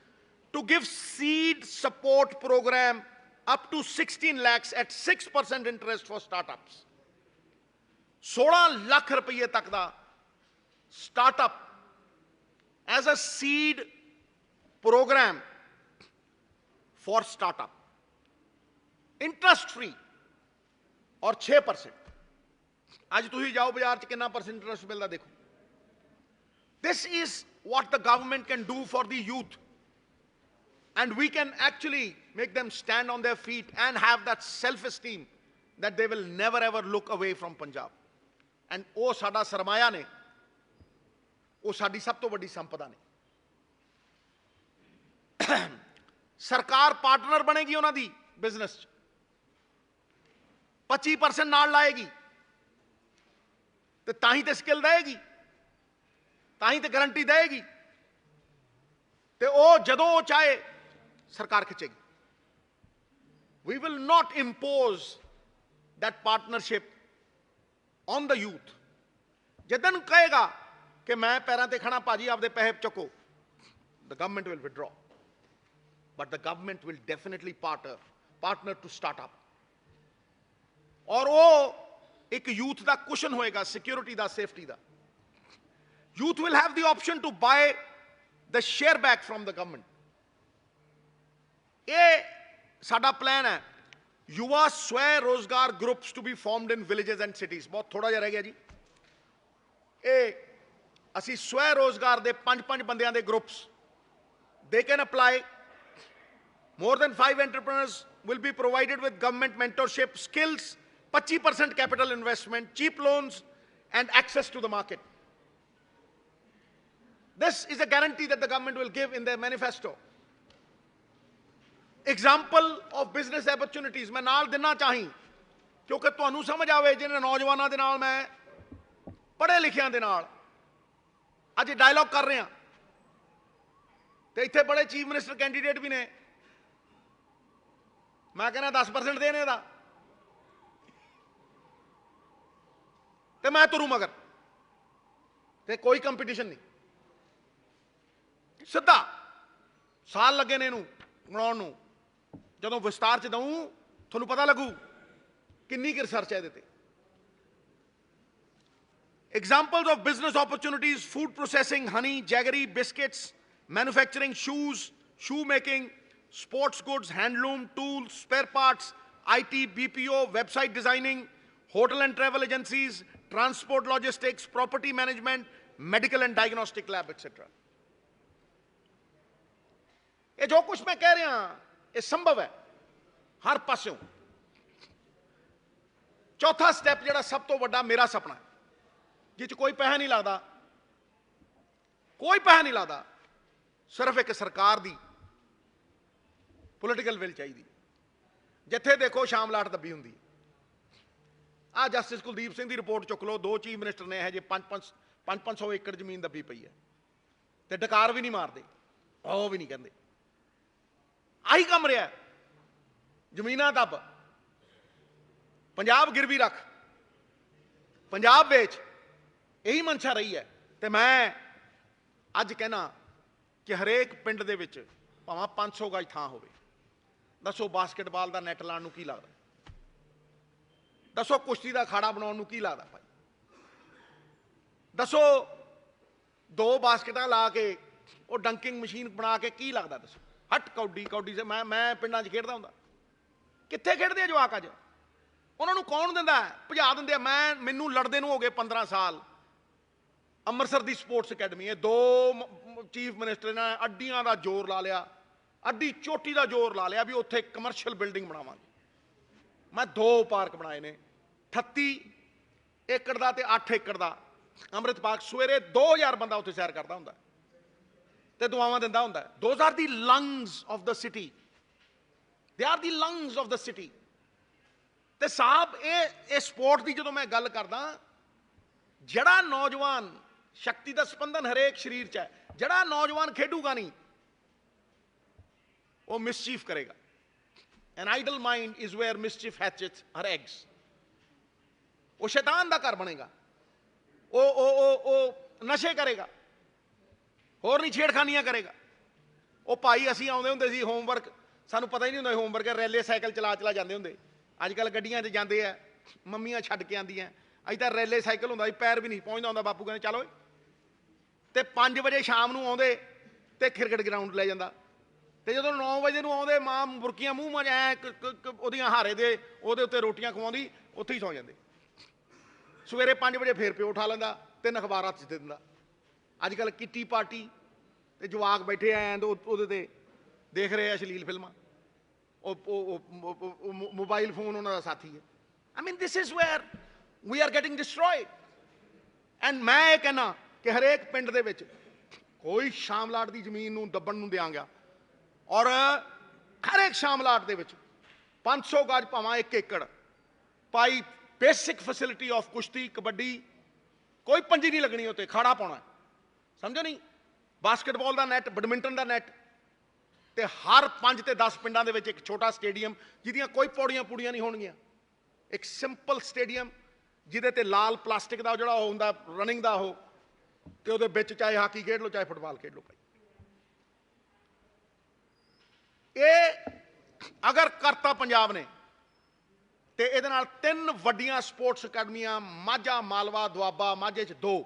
to give seed support program up to 16 lakhs at 6% interest for startups. 16 lakh रुपये तक ਦਾ startup as a seed program for startup. Interest free और 6%. आज तुसी जाओ बाजार च कितना % interest मिलता देखो. This is what the government can do for the youth. And we can actually make them stand on their feet and have that self-esteem that they will never ever look away from Punjab. And ਉਹ ਸਾਡਾ ਸਰਮਾਇਆ ਨੇ, ਉਹ ਸਾਡੀ ਸਭ ਤੋਂ ਵੱਡੀ ਸੰਪਦਾ ਨੇ. ਸਰਕਾਰ ਪਾਰਟਨਰ ਬਣੇਗੀ ਉਹਨਾਂ ਦੀ ਬਿਜ਼ਨਸ 'ਚ, 25% ਨਾਲ ਲਾਏਗੀ ਤੇ ਤਾਂ ਹੀ ਤੇ ਸਕਿੱਲ ਦੇਏਗੀ, ਤਾਂ ਹੀ ਤੇ ਗਾਰੰਟੀ ਦੇਏਗੀ, ਤੇ ਉਹ ਜਦੋਂ ਉਹ ਚਾਹੇ ਸਰਕਾਰ ਖਿੱਚੇਗੀ. We will not impose that partnership on the youth. ਜਦੋਂ ਕਹੇਗਾ ਕਿ ਮੈਂ ਪੈਰਾਂ ਤੇ ਖੜਾ ਭਾਜੀ ਆਪਦੇ ਪੈਸੇ ਚੱਕੋ, the government will withdraw. But the government will definitely partner to start up. और वो एक youth ਦਾ cushion ਹੋਏਗਾ, security the, safety the. Youth will have the option to buy the share back from the government. ਇਹ ਸਾਡਾ plan ਹੈ. युवा स्वय रोजगार groups to be formed in villages and cities. बहुत ਥੋੜਾ ਜਿਹਾ ਰਹਿ ਗਿਆ ਜੀ. ਇਹ ਅਸੀਂ स्वय रोजगार ਦੇ 5-5 ਬੰਦਿਆਂ ਦੇ groups, they can apply. More than 5 entrepreneurs will be provided with government mentorship, skills, 25% capital investment, cheap loans, and access to the market. This is a guarantee that the government will give in their manifesto. Example of business opportunities मैं नाल देना चाही, क्योंकि तुहानू समझ आवे जिन्हें नौजवानों दे नाल मैं पढ़े लिखियां दे नाल आज डायलॉग कर रहे हैं, तो इत्थे बड़े चीफ मिनिस्टर कैंडीडेट भी ने. मैं कहना 10% देने दा, ते मैं तुरू मगर, ते कोई कंपीटिशन नहीं. सीधा साल लगे ने इनू बनाउण नू. जदों विस्तार च दूं तुहानू पता लगू किन्नी की रिसर्च है इहदे ते. Examples of business opportunities: food processing, honey, jaggery, biscuits, manufacturing, shoes, shoemaking, sports goods, handloom, tools, spare parts, IT, BPO, website designing, hotel and travel agencies, transport logistics, property management, medical and diagnostic lab, etc. ये जो कुछ मैं कह रहा ये संभव है हर पासों. चौथा स्टेप जिहड़ा सब तो वड्डा मेरा सपना है, जिस कोई पैसा नहीं लगता, कोई पैसा नहीं लगता, सिर्फ एक सरकार दी पॉलिटिकल विल चाहिए. जिथे देखो शाम लाट दबी होंगी. आ जस्टिस कुलदीप सिंह की रिपोर्ट चुक लो, 2 चीफ मिनिस्टर ने है 500 एकड़ जमीन दबी पई है, तो डकार भी नहीं मारते, वो भी नहीं कहते. आही कम रहा है, जमीना दब, पंजाब गिरवी रख, पंजाब बेच, यही मंशा रही है. तो मैं अज कहना कि हरेक पिंड दे विच भावें 500 गज थां होवे, दसो बास्केटबाल का नैट लाने की लगता, दसो कुश्ती का अखाड़ा बनाने की लगता भाई, दसो 2 बास्केट ला के वो डंकिंग मशीन बना के की लगता. दसो हट कौडी कौडी से मैं पिंडां च खेडदा हुंदा, कित्थे खेडदे आ जवाक अज? उन्होंने कौन दिंदा है? भजा दिंदे आ. मैनू लड़दे नूं हो गए 15 साल. अमृतसर की स्पोर्ट्स अकैडमी है, 2 चीफ मिनिस्टर ने अड्डियां का जोर ला लिया, ਅੱਡੀ ਚੋਟੀ ਦਾ ਜ਼ੋਰ ਲਾ ਲਿਆ ਵੀ ਉੱਥੇ ਕਮਰਸ਼ੀਅਲ ਬਿਲਡਿੰਗ ਬਣਾਵਾਂਗੇ। ਮੈਂ 2 ਪਾਰਕ ਬਣਾਏ ਨੇ, 38 ਏਕੜ ਦਾ ਤੇ 8 ਏਕੜ ਦਾ ਅੰਮ੍ਰਿਤ ਪਾਰਕ। ਸਵੇਰੇ 2000 ਬੰਦਾ ਉੱਥੇ ਸੈਰ ਕਰਦਾ ਹੁੰਦਾ ਤੇ ਦੁਆਵਾਂ ਦਿੰਦਾ ਹੁੰਦਾ। Those R the lungs of the city, they are the lungs of the city. ਤੇ ਸਾਹਿਬ ਇਹ ਸਪੋਰਟ ਦੀ ਜਦੋਂ ਮੈਂ ਗੱਲ ਕਰਦਾ, ਜਿਹੜਾ ਨੌਜਵਾਨ, ਸ਼ਕਤੀ ਦਾ ਸਪੰਦਨ ਹਰੇਕ ਸਰੀਰ 'ਚ ਹੈ, ਜਿਹੜਾ ਨੌਜਵਾਨ ਖੇਡੂਗਾ ਨਹੀਂ ਉਹ ਮਿਸਚੀਫ ਕਰੇਗਾ। An idle mind is where mischief hatches her eggs. ਉਹ ਸ਼ੈਤਾਨ ਦਾ ਘਰ ਬਣੇਗਾ, ਉਹ ਨਸ਼ੇ ਕਰੇਗਾ, ਹੋਰ ਨਹੀਂ ਛੇੜਖਾਨੀਆਂ ਕਰੇਗਾ। ਉਹ ਭਾਈ ਅਸੀਂ ਆਉਂਦੇ ਹੁੰਦੇ ਸੀ ਹੋਮਵਰਕ, ਸਾਨੂੰ ਪਤਾ ਹੀ ਨਹੀਂ ਹੁੰਦਾ ਹੋਮਵਰਕ, ਰੈਲੇ ਸਾਈਕਲ ਚਲਾ ਜਾਂਦੇ ਹੁੰਦੇ। ਅੱਜ ਕੱਲ੍ਹ ਗੱਡੀਆਂ 'ਚ ਜਾਂਦੇ ਆ, ਮੰਮੀਆਂ ਛੱਡ ਕੇ ਆਉਂਦੀਆਂ। ਅੱਜ ਤਾਂ ਰੈਲੇ ਸਾਈਕਲ ਹੁੰਦਾ ਸੀ, ਪੈਰ ਵੀ ਨਹੀਂ ਪਹੁੰਚਦਾ ਹੁੰਦਾ। ਬਾਪੂ ਕਹਿੰਦੇ ਚੱਲ ਓਏ, ਤੇ 5 ਵਜੇ ਸ਼ਾਮ ਨੂੰ ਆਉਂਦੇ ਤੇ ਕ੍ਰਿਕਟ ਗਰਾਊਂਡ ਲੈ ਜਾਂਦਾ। ਤੇ ਜਦੋਂ 9 ਵਜੇ ਨੂੰ ਆਉਂਦੇ, ਮਾਂ ਬੁਰਕੀਆਂ ਮੂੰਹ ਮਾਂ ਐ ਉਹਦੀਆਂ ਹਾਰੇ ਦੇ ਉਹਦੇ ਉੱਤੇ ਰੋਟੀਆਂ ਖਵਾਉਂਦੀ, ਉੱਥੇ ਹੀ ਸੌ ਜਾਂਦੇ। ਸਵੇਰੇ 5 ਵਜੇ ਫੇਰ ਪਿਓ ਉਠਾ ਲੈਂਦਾ, 3 ਅਖਬਾਰ ਹੱਥ 'ਚ ਦੇ ਦਿੰਦਾ। ਅੱਜ ਕੱਲ੍ਹ ਕਿੱਟੀ ਪਾਰਟੀ ਤੇ ਜਵਾਕ ਬੈਠੇ ਐਂ ਉਹਦੇ ਤੇ ਦੇਖ ਰਹੇ ਅਸ਼ਲੀਲ ਫਿਲਮਾਂ। ਉਹ ਮੋਬਾਈਲ ਫੋਨ ਉਹਨਾਂ ਦਾ ਸਾਥੀ ਹੈ। I mean this is where we are getting destroyed. And ਮੈਂ ਇਹ ਕਹਿਣਾ ਕਿ ਹਰੇਕ ਪਿੰਡ ਦੇ ਵਿੱਚ ਕੋਈ ਸ਼ਾਮਲਾਟ ਦੀ ਜ਼ਮੀਨ ਨੂੰ ਦੱਬਣ ਨੂੰ ਦਿਆਂਗਾ, ਔਰ ਹਰੇਕ ਸ਼ਾਮਲਾਟ ਦੇ ਵਿੱਚ 500 ਗਜ ਭਾਵਾਂ 1 ਏਕੜ ਪਾਈ, ਬੇਸਿਕ ਫੈਸਿਲਿਟੀ ਆਫ ਕੁਸ਼ਤੀ, ਕਬੱਡੀ, ਕੋਈ ਪੰਜੀ ਨਹੀਂ ਲੱਗਣੀ ਉੱਤੇ, ਖਾੜਾ ਪਾਉਣਾ, ਸਮਝੋ ਨਹੀਂ, ਬਾਸਕਟਬਾਲ ਦਾ ਨੈਟ, ਬੈਡਮਿੰਟਨ ਦਾ ਨੈਟ, ਤੇ ਹਰ 5 ਤੇ 10 ਪਿੰਡਾਂ ਦੇ ਵਿੱਚ ਇੱਕ ਛੋਟਾ ਸਟੇਡੀਅਮ ਜਿਹਦੀਆਂ ਕੋਈ ਪੌੜੀਆਂ ਪੂੜੀਆਂ ਨਹੀਂ ਹੋਣਗੀਆਂ। ਇੱਕ ਸਿੰਪਲ ਸਟੇਡੀਅਮ ਜਿਹਦੇ ਤੇ ਲਾਲ ਪਲਾਸਟਿਕ ਦਾ ਜਿਹੜਾ ਉਹ ਹੁੰਦਾ ਰਨਿੰਗ ਦਾ, ਉਹ ਤੇ ਉਹਦੇ ਵਿੱਚ ਚਾਹੇ ਹਾਕੀ ਖੇਡ ਲਓ ਚਾਹੇ ਫੁੱਟਬਾਲ ਖੇਡ ਲਓ। ਭਾਈ ਇਹ ਅਗਰ ਕਰਤਾ ਪੰਜਾਬ ਨੇ, ਤੇ ਇਹਦੇ ਨਾਲ 3 ਵੱਡੀਆਂ ਸਪੋਰਟਸ ਅਕੈਡਮੀਆਂ, ਮਾਝਾ, ਮਾਲਵਾ, ਦੁਆਬਾ, ਮਾਝੇ 'ਚ 2।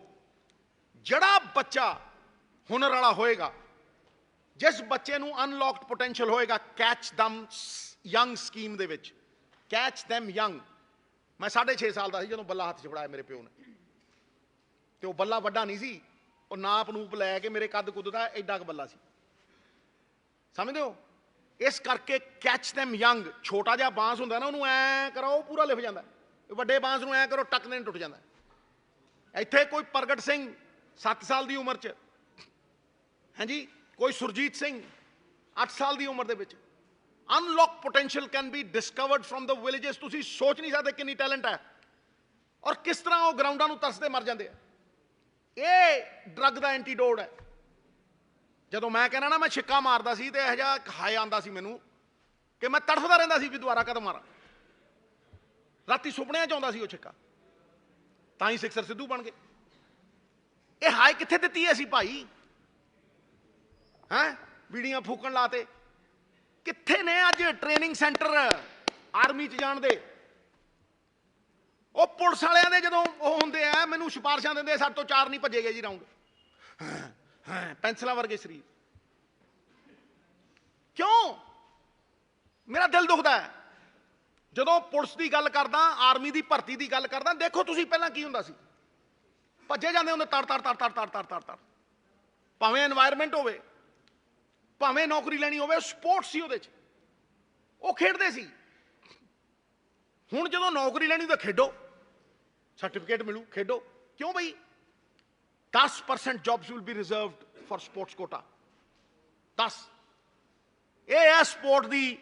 ਜਿਹੜਾ ਬੱਚਾ ਹੁਨਰ ਵਾਲਾ ਹੋਏਗਾ, ਜਿਸ ਬੱਚੇ ਨੂੰ ਅਨਲੌਕਡ ਪੋਟੈਂਸ਼ੀਅਲ ਹੋਏਗਾ, ਕੈਚ ਦਮ ਯੰਗ ਸਕੀਮ ਦੇ ਵਿੱਚ, ਕੈਚ ਦੈਮ ਯੰਗ। ਮੈਂ 6.5 ਸਾਲ ਦਾ ਸੀ ਜਦੋਂ ਬੱਲਾ ਹੱਥ 'ਚ ਫੜਾਇਆ ਮੇਰੇ ਪਿਓ ਨੇ, ਤੇ ਉਹ ਬੱਲਾ ਵੱਡਾ ਨਹੀਂ ਸੀ, ਉਹ ਨਾਪ ਨੂਪ ਲੈ ਕੇ ਮੇਰੇ ਕੱਦ ਕੁੱਦ ਦਾ ਐਡਾ ਕੁ ਬੱਲਾ ਸੀ, ਸਮਝਦੇ ਹੋ। ਇਸ ਕਰਕੇ ਕੈਚ ਦੈਮ ਯੰਗ, ਛੋਟਾ ਜਿਹਾ ਬਾਂਸ ਹੁੰਦਾ ਨਾ, ਉਹਨੂੰ ਐਂ ਕਰੋ ਉਹ ਪੂਰਾ ਲਿਫ ਜਾਂਦਾ, ਵੱਡੇ ਬਾਂਸ ਨੂੰ ਐਂ ਕਰੋ ਟੱਕ ਦੇਣ ਟੁੱਟ ਜਾਂਦਾ। ਇੱਥੇ ਕੋਈ ਪ੍ਰਗਟ ਸਿੰਘ 7 ਸਾਲ ਦੀ ਉਮਰ 'ਚ, ਹਾਂਜੀ, ਕੋਈ ਸੁਰਜੀਤ ਸਿੰਘ 8 ਸਾਲ ਦੀ ਉਮਰ ਦੇ ਵਿੱਚ, unlock potential can be discovered from the villages. ਤੁਸੀਂ ਸੋਚ ਨਹੀਂ ਸਕਦੇ ਕਿੰਨੀ ਟੈਲੈਂਟ ਹੈ, ਔਰ ਕਿਸ ਤਰ੍ਹਾਂ ਉਹ ਗਰਾਊਂਡਾਂ ਨੂੰ ਤਰਸਦੇ ਮਰ ਜਾਂਦੇ ਆ। ਇਹ ਡਰੱਗ ਦਾ ਐਂਟੀਡੋਟ ਹੈ। ਜਦੋਂ ਮੈਂ ਕਹਿੰਦਾ ਨਾ ਮੈਂ ਛਿੱਕਾ ਮਾਰਦਾ ਸੀ, ਤੇ ਇਹੋ ਜਿਹਾ ਹਾਏ ਆਉਂਦਾ ਸੀ ਮੈਨੂੰ ਕਿ ਮੈਂ ਤੜਫਦਾ ਰਹਿੰਦਾ ਸੀ ਵੀ ਦੁਬਾਰਾ ਕਦੋਂ ਮਾਰਾਂ। ਰਾਤੀ ਸੁਪਨਿਆਂ 'ਚ ਆਉਂਦਾ ਸੀ ਉਹ ਛਿੱਕਾ, ਤਾਂ ਹੀ ਸਿਕਸਰ ਸਿੱਧੂ ਬਣ ਗਏ। ਇਹ ਹਾਏ ਕਿੱਥੇ ਦਿੱਤੀ ਹੈ ਅਸੀਂ ਭਾਈ? ਹੈਂ, ਬੀੜੀਆਂ ਫੂਕਣ ਲਾਤੇ। ਕਿੱਥੇ ਨੇ ਅੱਜ ਟ੍ਰੇਨਿੰਗ ਸੈਂਟਰ ਆਰਮੀ 'ਚ ਜਾਣ ਦੇ? ਉਹ ਪੁਲਿਸ ਵਾਲਿਆਂ ਦੇ ਜਦੋਂ ਉਹ ਹੁੰਦੇ ਆ, ਮੈਨੂੰ ਸਿਫਾਰਸ਼ਾਂ ਦਿੰਦੇ, ਸਾਡੇ ਤੋਂ 4 ਨਹੀਂ ਭੱਜੇ ਗਏ ਜੀ ਰਾਊਂਡ, ਪੈਨਸਲਾਂ ਵਰਗੇ ਸਰੀਰ। ਕਿਉਂ? ਮੇਰਾ ਦਿਲ ਦੁਖਦਾ ਹੈ ਜਦੋਂ ਪੁਲਿਸ ਦੀ ਗੱਲ ਕਰਦਾ, ਆਰਮੀ ਦੀ ਭਰਤੀ ਦੀ ਗੱਲ ਕਰਦਾ। ਦੇਖੋ ਤੁਸੀਂ ਪਹਿਲਾਂ ਕੀ ਹੁੰਦਾ ਸੀ, ਭੱਜੇ ਜਾਂਦੇ ਹੁੰਦੇ ਤੜ ਤੜ ਤੜ ਤੜ ਤੜ ਤੜ ਤੜ ਤੜ, ਭਾਵੇਂ এনवायरमेंट ਹੋਵੇ, ਭਾਵੇਂ ਨੌਕਰੀ ਲੈਣੀ ਹੋਵੇ, ਸਪੋਰਟਸ ਸੀ ਉਹਦੇ 'ਚ, ਉਹ ਖੇਡਦੇ ਸੀ। ਹੁਣ ਜਦੋਂ ਨੌਕਰੀ ਲੈਣੀ ਤਾਂ ਖੇਡੋ, ਸਰਟੀਫਿਕੇਟ ਮਿਲੂ, ਖੇਡੋ। ਕਿਉਂ ਬਈ? 10% jobs will be reserved for sports quota. 10। ਇਹ ਹੈ ਸਪੋਰਟ ਦੀ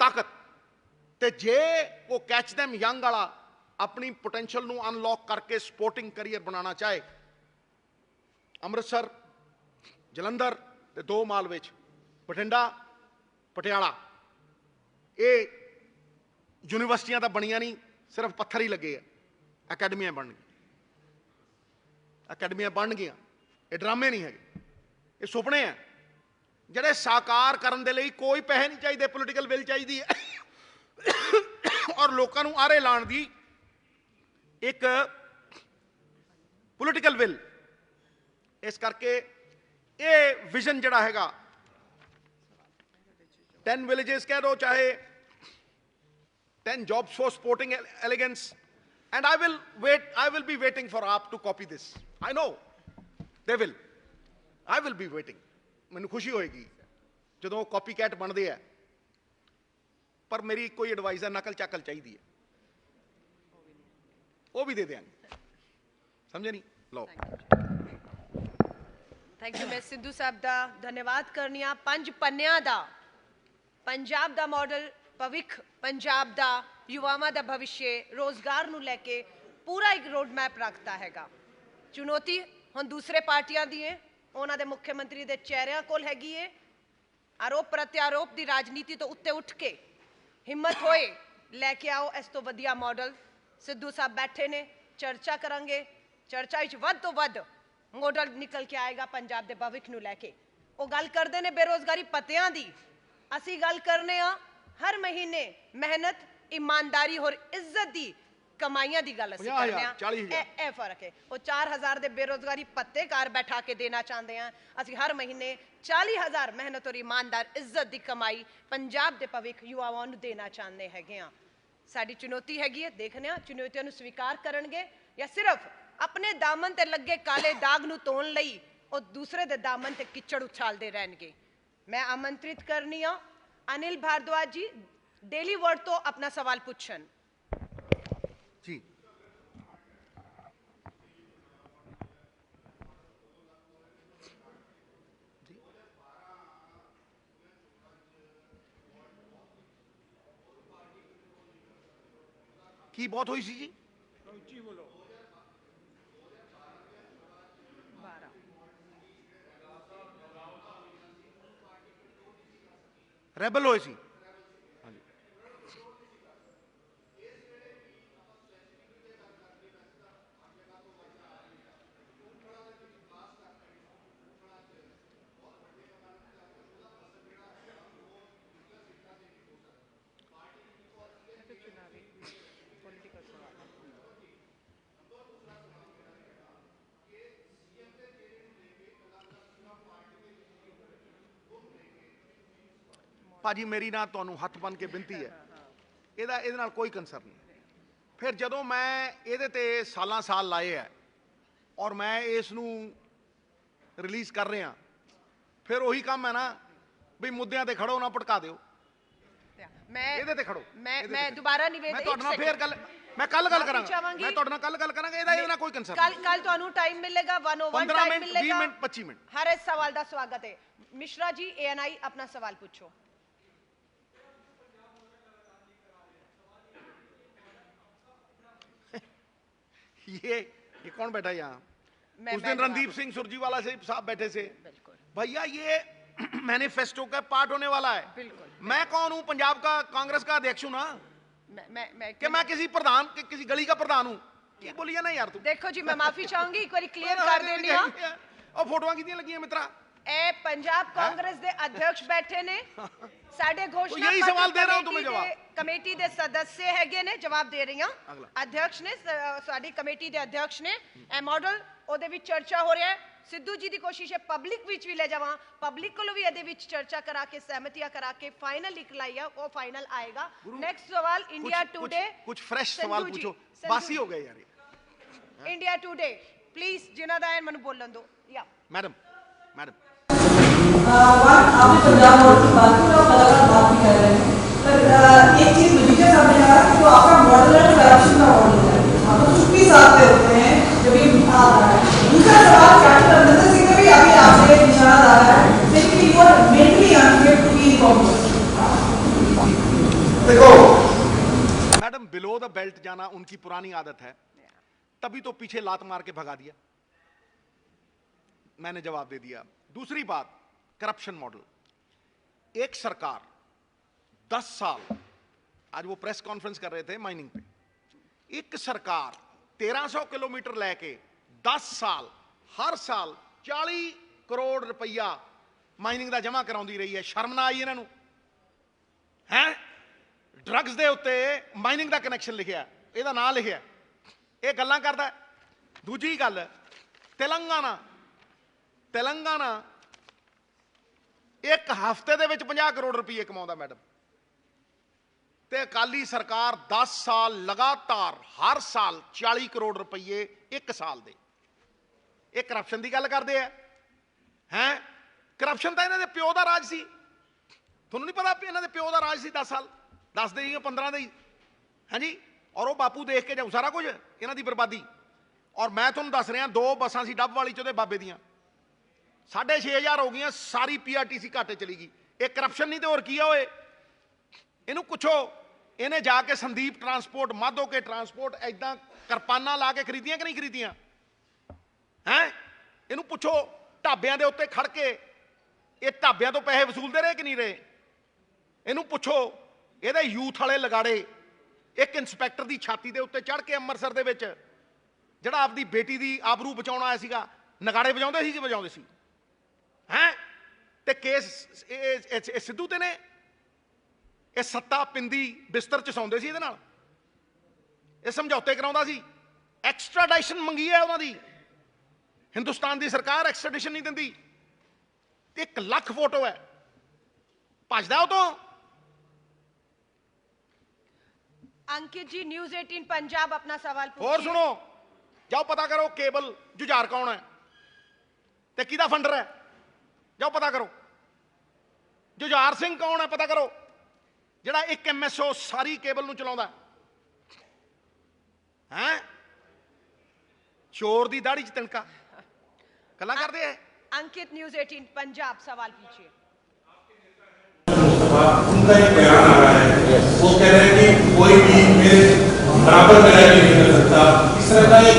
ਤਾਕਤ। ਤੇ ਜੇ ਉਹ ਕੈਚ ਦੈਮ ਯੰਗ ਵਾਲਾ ਆਪਣੀ ਪੋਟੈਂਸ਼ੀਅਲ ਨੂੰ ਅਨਲੌਕ ਕਰਕੇ ਸਪੋਰਟਿੰਗ ਕਰੀਅਰ ਬਣਾਉਣਾ ਚਾਹੇ, ਅੰਮ੍ਰਿਤਸਰ, ਜਲੰਧਰ ਤੇ 2 ਮਾਲਵੇ 'ਚ, ਬਠਿੰਡਾ, ਪਟਿਆਲਾ, ਇਹ ਯੂਨੀਵਰਸਿਟੀਆਂ ਤਾਂ ਬਣੀਆਂ ਨਹੀਂ, ਸਿਰਫ ਪੱਥਰ ਹੀ ਲੱਗੇ ਆ। ਅਕੈਡਮੀਆਂ ਬਣ ਗਈਆਂ, ਅਕੈਡਮੀਆਂ ਬਣ ਗਈਆਂ। ਇਹ ਡਰਾਮੇ ਨਹੀਂ ਹੈਗੇ, ਇਹ ਸੁਪਨੇ ਆ ਜਿਹੜੇ ਸਾਕਾਰ ਕਰਨ ਦੇ ਲਈ ਕੋਈ ਪੈਸੇ ਨਹੀਂ ਚਾਹੀਦੇ, ਪੋਲੀਟੀਕਲ ਵਿਲ ਚਾਹੀਦੀ ਹੈ, ਔਰ ਲੋਕਾਂ ਨੂੰ ਆਰੇ ਲਾਉਣ ਦੀ ਇੱਕ ਪੋਲੀਟੀਕਲ ਵਿਲ। ਇਸ ਕਰਕੇ ਇਹ ਵਿਜ਼ਨ ਜਿਹੜਾ ਹੈਗਾ, 10 ਵਿਲੇजेस ਕਹਿ ਦੋ, ਚਾਹੇ 10 jobs for sporting elegance, and I will be waiting for AAP to copy this. I know they will. I will be waiting. ਮੈਨੂੰ ਖੁਸ਼ੀ ਹੋਏਗੀ ਜਦੋਂ ਕਾਪੀ ਕੈਟ ਬਣਦੇ ਆ। ਪਰ ਮੇਰੀ ਇੱਕੋ ਹੀ ਐਡਵਾਈਸ ਹੈ, ਨਕਲ ਚਾਕਲ ਚਾਹੀਦੀ ਹੈ, ਉਹ ਵੀ ਦੇ ਦਿਆਂਗੇ। ਸਮਝੇ ਨਹੀਂ? ਲਓ। Thank you. ਮੈਂ ਸਿੱਧੂ ਸਾਹਿਬ ਦਾ ਧੰਨਵਾਦ ਕਰਨੀ ਆ। 5 ਪੰਨਿਆਂ ਦਾ ਪੰਜਾਬ ਦਾ ਮਾਡਲ, ਭਵਿੱਖ ਪੰਜਾਬ ਦਾ, ਯੁਵਾਵਾਂ ਦਾ ਭਵਿੱਖ, ਰੋਜ਼ਗਾਰ ਨੂੰ ਲੈ ਕੇ ਪੂਰਾ ਇੱਕ ਰੋਡ ਮੈਪ ਰੱਖਦਾ ਹੈਗਾ। ਚੁਣੌਤੀ ਹੁਣ ਦੂਸਰੇ ਪਾਰਟੀਆਂ ਦੀ ਹੈ, ਉਹਨਾਂ ਦੇ ਮੁੱਖ ਮੰਤਰੀ ਦੇ ਚਿਹਰਿਆਂ ਕੋਲ ਹੈਗੀ ਹੈ। ਆਰੋਪ ਪ੍ਰਤਿਆਰੋਪ ਦੀ ਰਾਜਨੀਤੀ ਤੋਂ ਉੱਤੇ ਉੱਠ ਕੇ ਹਿੰਮਤ ਹੋਏ ਲੈ ਕੇ ਆਓ ਇਸ ਤੋਂ ਵਧੀਆ ਮਾਡਲ। ਸਿੱਧੂ ਸਾਹਿਬ ਬੈਠੇ ਨੇ, ਚਰਚਾ ਕਰਾਂਗੇ। ਚਰਚਾ ਵਿੱਚ ਵੱਧ ਤੋਂ ਵੱਧ ਮਾਡਲ ਨਿਕਲ ਕੇ ਆਏਗਾ ਪੰਜਾਬ ਦੇ ਭਵਿੱਖ ਨੂੰ ਲੈ ਕੇ। ਉਹ ਗੱਲ ਕਰਦੇ ਨੇ ਬੇਰੋਜ਼ਗਾਰੀ ਭੱਤਿਆਂ ਦੀ, ਅਸੀਂ ਗੱਲ ਕਰਨੇ ਆ ਹਰ ਮਹੀਨੇ ਮਿਹਨਤ, ਇਮਾਨਦਾਰੀ ਔਰ ਇੱਜ਼ਤ ਦੀ ਕਮਾਈਆਂ ਦੀ ਗੱਲ ਅਸੀਂ ਕਰਦੇ ਆ। ਇਹ ਫਰਕ ਹੈ। ਉਹ 4000 ਦੇ ਬੇਰੋਜ਼ਗਾਰੀ ਭੱਤੇ ਘਰ ਬੈਠਾ ਕੇ ਦੇਣਾ ਚਾਹੁੰਦੇ ਆ। ਅਸੀਂ ਹਰ ਮਹੀਨੇ 40000 ਮਿਹਨਤ ਔਰ ਇਮਾਨਦਾਰ ਇੱਜ਼ਤ ਦੀ ਕਮਾਈ ਪੰਜਾਬ ਦੇ ਭਵਿੱਖ ਯੁਵਾਵਾਂ ਨੂੰ ਦੇਣਾ ਚਾਹੁੰਦੇ ਹੈਗੇ ਆ। ਸਾਡੀ ਚੁਣੌਤੀ ਹੈਗੀ ਹੈ, ਦੇਖਦੇ ਆ ਚੁਣੌਤੀਆਂ ਨੂੰ ਸਵੀਕਾਰ ਕਰਨਗੇ ਜਾਂ ਸਿਰਫ ਆਪਣੇ ਦਾਮਨ ਤੇ ਲੱਗੇ ਕਾਲੇ ਦਾਗ ਨੂੰ ਧੋਣ ਲਈ ਉਹ ਦੂਸਰੇ ਦੇ ਦਾਮਨ ਤੇ ਕਿਚੜ ਉਛਾਲਦੇ ਰਹਿਣਗੇ। ਮੈਂ ਆਮੰਤਰਿਤ ਕਰਨੀ ਆ ਅਨਿਲ ਭਾਰਦਵਾਜ ਜੀ ਡੇਲੀ ਵਰਡ ਤੋਂ ਆਪਣਾ ਸਵਾਲ ਪੁੱਛਣ ਜੀ। ਕੀ ਬਹੁਤ ਹੋਈ ਸੀ ਜੀ? ਉੱਚੀ ਬੋਲੋ। 12 ਰੈਬਲ ਹੋਏ ਸੀ। ਭਾਜੀ ਮੇਰੀ ਨਾ ਤੁਹਾਨੂੰ ਹੱਥ ਬੰਨ ਕੇ ਬੇਨਤੀ ਹੈ, ਇਹਦੇ ਨਾਲ ਕੋਈ ਕੰਸਰਨ ਨਹੀਂ। ਫਿਰ ਜਦੋਂ ਮੈਂ ਇਹਦੇ ਤੇ ਸਾਲਾਂ ਸਾਲ ਲਾਏ ਹੈ ਔਰ ਮੈਂ ਇਸ ਨੂੰ ਰਿਲੀਜ਼ ਕਰ ਰਿਹਾ, ਫਿਰ ਉਹੀ ਕੰਮ ਹੈ ਨਾ ਵੀ ਮੁੱਦਿਆਂ ਤੇ ਖੜੋ ਨਾ ਭਟਕਾ ਦਿਓ। ਮੈਂ ਇਹਦੇ ਤੇ ਖੜੋ। ਮੈਂ ਦੁਬਾਰਾ ਨਿਵੇਦਨ, ਮੈਂ ਤੁਹਾਡੇ ਨਾਲ ਫੇਰ ਗੱਲ, ਮੈਂ ਕੱਲ ਗੱਲ ਕਰਾਂਗਾ, ਮੈਂ ਤੁਹਾਡੇ ਨਾਲ ਕੱਲ ਕਰਾਂਗਾ। ਇਹਦੇ ਨਾਲ ਕੋਈ ਕੰਸਰਨ। ਕੱਲ ਤੁਹਾਨੂੰ ਟਾਈਮ ਮਿਲੇਗਾ, 101 15 ਟਾਈਮ ਮਿੰਟ, ਮਿਲੇਗਾ, 20 ਮਿੰਟ, 25 ਮਿੰਟ। ਹਰ ਇੱਕ ਸਵਾਲ ਦਾ ਸਵਾਗਤ ਹੈ। ਮਿश्रा जी ANI अपना सवाल पूछो। ये कौन बैठा यहाँ? उस दिन रणदीप सिंह सुरजीवाला से साहब बैठे थे। भैया ये मैनिफेस्टो का पार्ट होने वाला है। मैं कौन हूँ? पंजाब का कांग्रेस का अध्यक्ष हूँ ना। मैं किसी प्रधान, किसी गली का प्रधान हूँ? बोलिए ना यार तू। देखो जी, मैं माफी चाहूंगी, एक बार क्लियर कर देनी है। और फोटोआं कितनी लगी है मित्रा? ए पंजाब कांग्रेस दे अध्यक्ष बैठे ने, साडे घोषणा यही सवाल दे रहा हूं तुम्हें जवाब। कमेटी दे सदस्य हैगे ने, जवाब दे रही हां। अध्यक्ष ने, साडी कमेटी दे अध्यक्ष ने ए मॉडल ओदे विच चर्चा हो रहा है। सिद्धू जी दी कोशिश है पब्लिक विच भी ले जावां, पब्लिक कोलो भी एदे विच चर्चा करा के सहमतियां करा के फाइनल निकलाइया, वो फाइनल आएगा। नेक्स्ट सवाल इंडिया टुडे। कुछ फ्रेश सवाल पूछो, बासी हो गए यार। इंडिया टुडे प्लीज जिन्ना दा है मनु बोलन दो। या मैडम आपने पंजाब बोर्ड की बात की और लगातार बात भी कर रहे हैं, पर एक चीज मुझे सामने आ रहा है कि जो आपका मॉडल है करप्शन का मॉडल है। आप तो चुप्पी साधते होते हैं जब ये आ रहा है। दूसरा सवाल कैप्टन अमरिंदर सिंह ने भी अभी आपसे निशाना डाला है, लेकिन you are mentally unfit to be in Congress. देखो मैडम, बिलो द बेल्ट जाना उनकी पुरानी आदत है, तभी तो पीछे लात मार के भगा दिया। मैंने जवाब दे दिया। दूसरी बात, करप्शन मॉडल। एक सरकार 10 साल, आज वो प्रेस कॉन्फ्रेंस कर रहे थे माइनिंग पे, एक सरकार 1300 किलोमीटर लेके 10 साल हर साल 40 करोड़ रुपया माइनिंग का जमा कराउंदी रही है। शर्म ना आई इन्हां नूं? हैं ड्रग्स दे उत्ते माइनिंग का कनैक्शन लिखिया, इहदा नाम लिखिया, ये गल्लां करदा है। दूजी गल, तेलंगाना एक हफ्ते दे विच 50 करोड़ रुपये कमाउंदा मैडम, ते अकाली सरकार 10 साल लगातार हर साल 40 करोड़ रुपये एक साल दे। ये करप्शन की गल करते हैं? करप्शन तो इन्हां दे प्यो दा राज सी। ਤੁਹਾਨੂੰ ਨਹੀਂ ਪਤਾ ਇਹਨਾਂ ਦੇ ਪਿਓ ਦਾ ਰਾਜ ਸੀ 10 ਸਾਲ, 10 ਦੇ ਹੀ 15 ਦੇ ਹੀ, ਹਾਂਜੀ। ਔਰ ਉਹ ਬਾਪੂ ਦੇਖ ਕੇ ਜਾਊ ਸਾਰਾ ਕੁਝ ਇਹਨਾਂ ਦੀ ਬਰਬਾਦੀ। ਔਰ ਮੈਂ ਤੁਹਾਨੂੰ ਦੱਸ ਰਿਹਾ 2 ਬੱਸਾਂ ਸੀ ਡੱਬ ਵਾਲੀ 'ਚ ਉਹਦੇ ਬਾਬੇ ਦੀਆਂ 6,500 ਹੋ ਗਈਆਂ, ਸਾਰੀ PRTC ਘਾਟੇ ਚਲੀ ਗਈ। ਇਹ ਕਰਪਸ਼ਨ ਨਹੀਂ ਤੇ ਹੋਰ ਕੀ ਆ ਓਏ? ਇਹਨੂੰ ਪੁੱਛੋ, ਇਹਨੇ ਜਾ ਕੇ ਸੰਦੀਪ ਟਰਾਂਸਪੋਰਟ, ਮਾਧੋ ਕੇ ਟਰਾਂਸਪੋਰਟ ਐਦਾਂ ਕਿਰਪਾਨਾਂ ਲਾ ਕੇ ਖਰੀਦੀਆਂ ਕਿ ਨਹੀਂ ਖਰੀਦੀਆਂ ਹੈ? ਇਹਨੂੰ ਪੁੱਛੋ ਢਾਬਿਆਂ ਦੇ ਉੱਤੇ ਖੜ ਕੇ ਇਹ ਢਾਬਿਆਂ ਤੋਂ ਪੈਸੇ ਵਸੂਲਦੇ ਰਹੇ ਕਿ ਨਹੀਂ ਰਹੇ? ਇਹਨੂੰ ਪੁੱਛੋ ਇਹਦੇ ਯੂਥ ਵਾਲੇ ਲਗਾੜੇ ਇੱਕ ਇੰਸਪੈਕਟਰ ਦੀ ਛਾਤੀ ਦੇ ਉੱਤੇ ਚੜ੍ਹ ਕੇ ਅੰਮ੍ਰਿਤਸਰ ਦੇ ਵਿੱਚ ਜਿਹੜਾ ਆਪਦੀ ਬੇਟੀ ਦੀ ਆਬਰੂ ਬਚਾਉਣ ਆਇਆ ਸੀਗਾ, ਨਗਾੜੇ ਵਜਾਉਂਦੇ ਸੀ ਕਿ ਵਜਾਉਂਦੇ ਸੀ ਹੈ? ਤੇ ਕੇਸ ਇਹ ਸਿੱਧੂ ਤੇ ਨੇ, ਇਹ ਸੱਤਾ ਪਿੰਦੀ ਬਿਸਤਰ ਚ ਸੌਂਦੇ ਸੀ ਇਹਦੇ ਨਾਲ, ਇਹ ਸਮਝੌਤੇ ਕਰਾਉਂਦਾ ਸੀ, ਐਕਸਟ੍ਰਾਡਾਈਸ਼ਨ ਮੰਗੀ ਹੈ ਉਹਨਾਂ ਦੀ, ਹਿੰਦੁਸਤਾਨ ਦੀ ਸਰਕਾਰ ਐਕਸਟ੍ਰਾਡਿਸ਼ਨ ਨਹੀਂ ਦਿੰਦੀ। 1 ਲੱਖ ਫੋਟੋ ਹੈ, ਭੱਜਦਾ ਉਹ ਤੋਂ। अंकित जी न्यूज 18 पंजाब अपना सवाल पूछिए। और सुनो, जाओ पता करो केबल जुझार कौन है ते किदा फंडर है, जाओ पता करो। जुझार सिंह कौन है पता करो, जिहड़ा 1 MSO सारी केबल नूं चलाउंदा है। चोर दी दाढ़ी च तिनका गल्लां करदे है। अंकित न्यूज 18 पंजाब सवाल पूछिए। उनका एक बयान आ रहा है, वो कह रहे हैं कि कोई भी मेरे बराबर में रह नहीं कर सकता, इस तरह का एक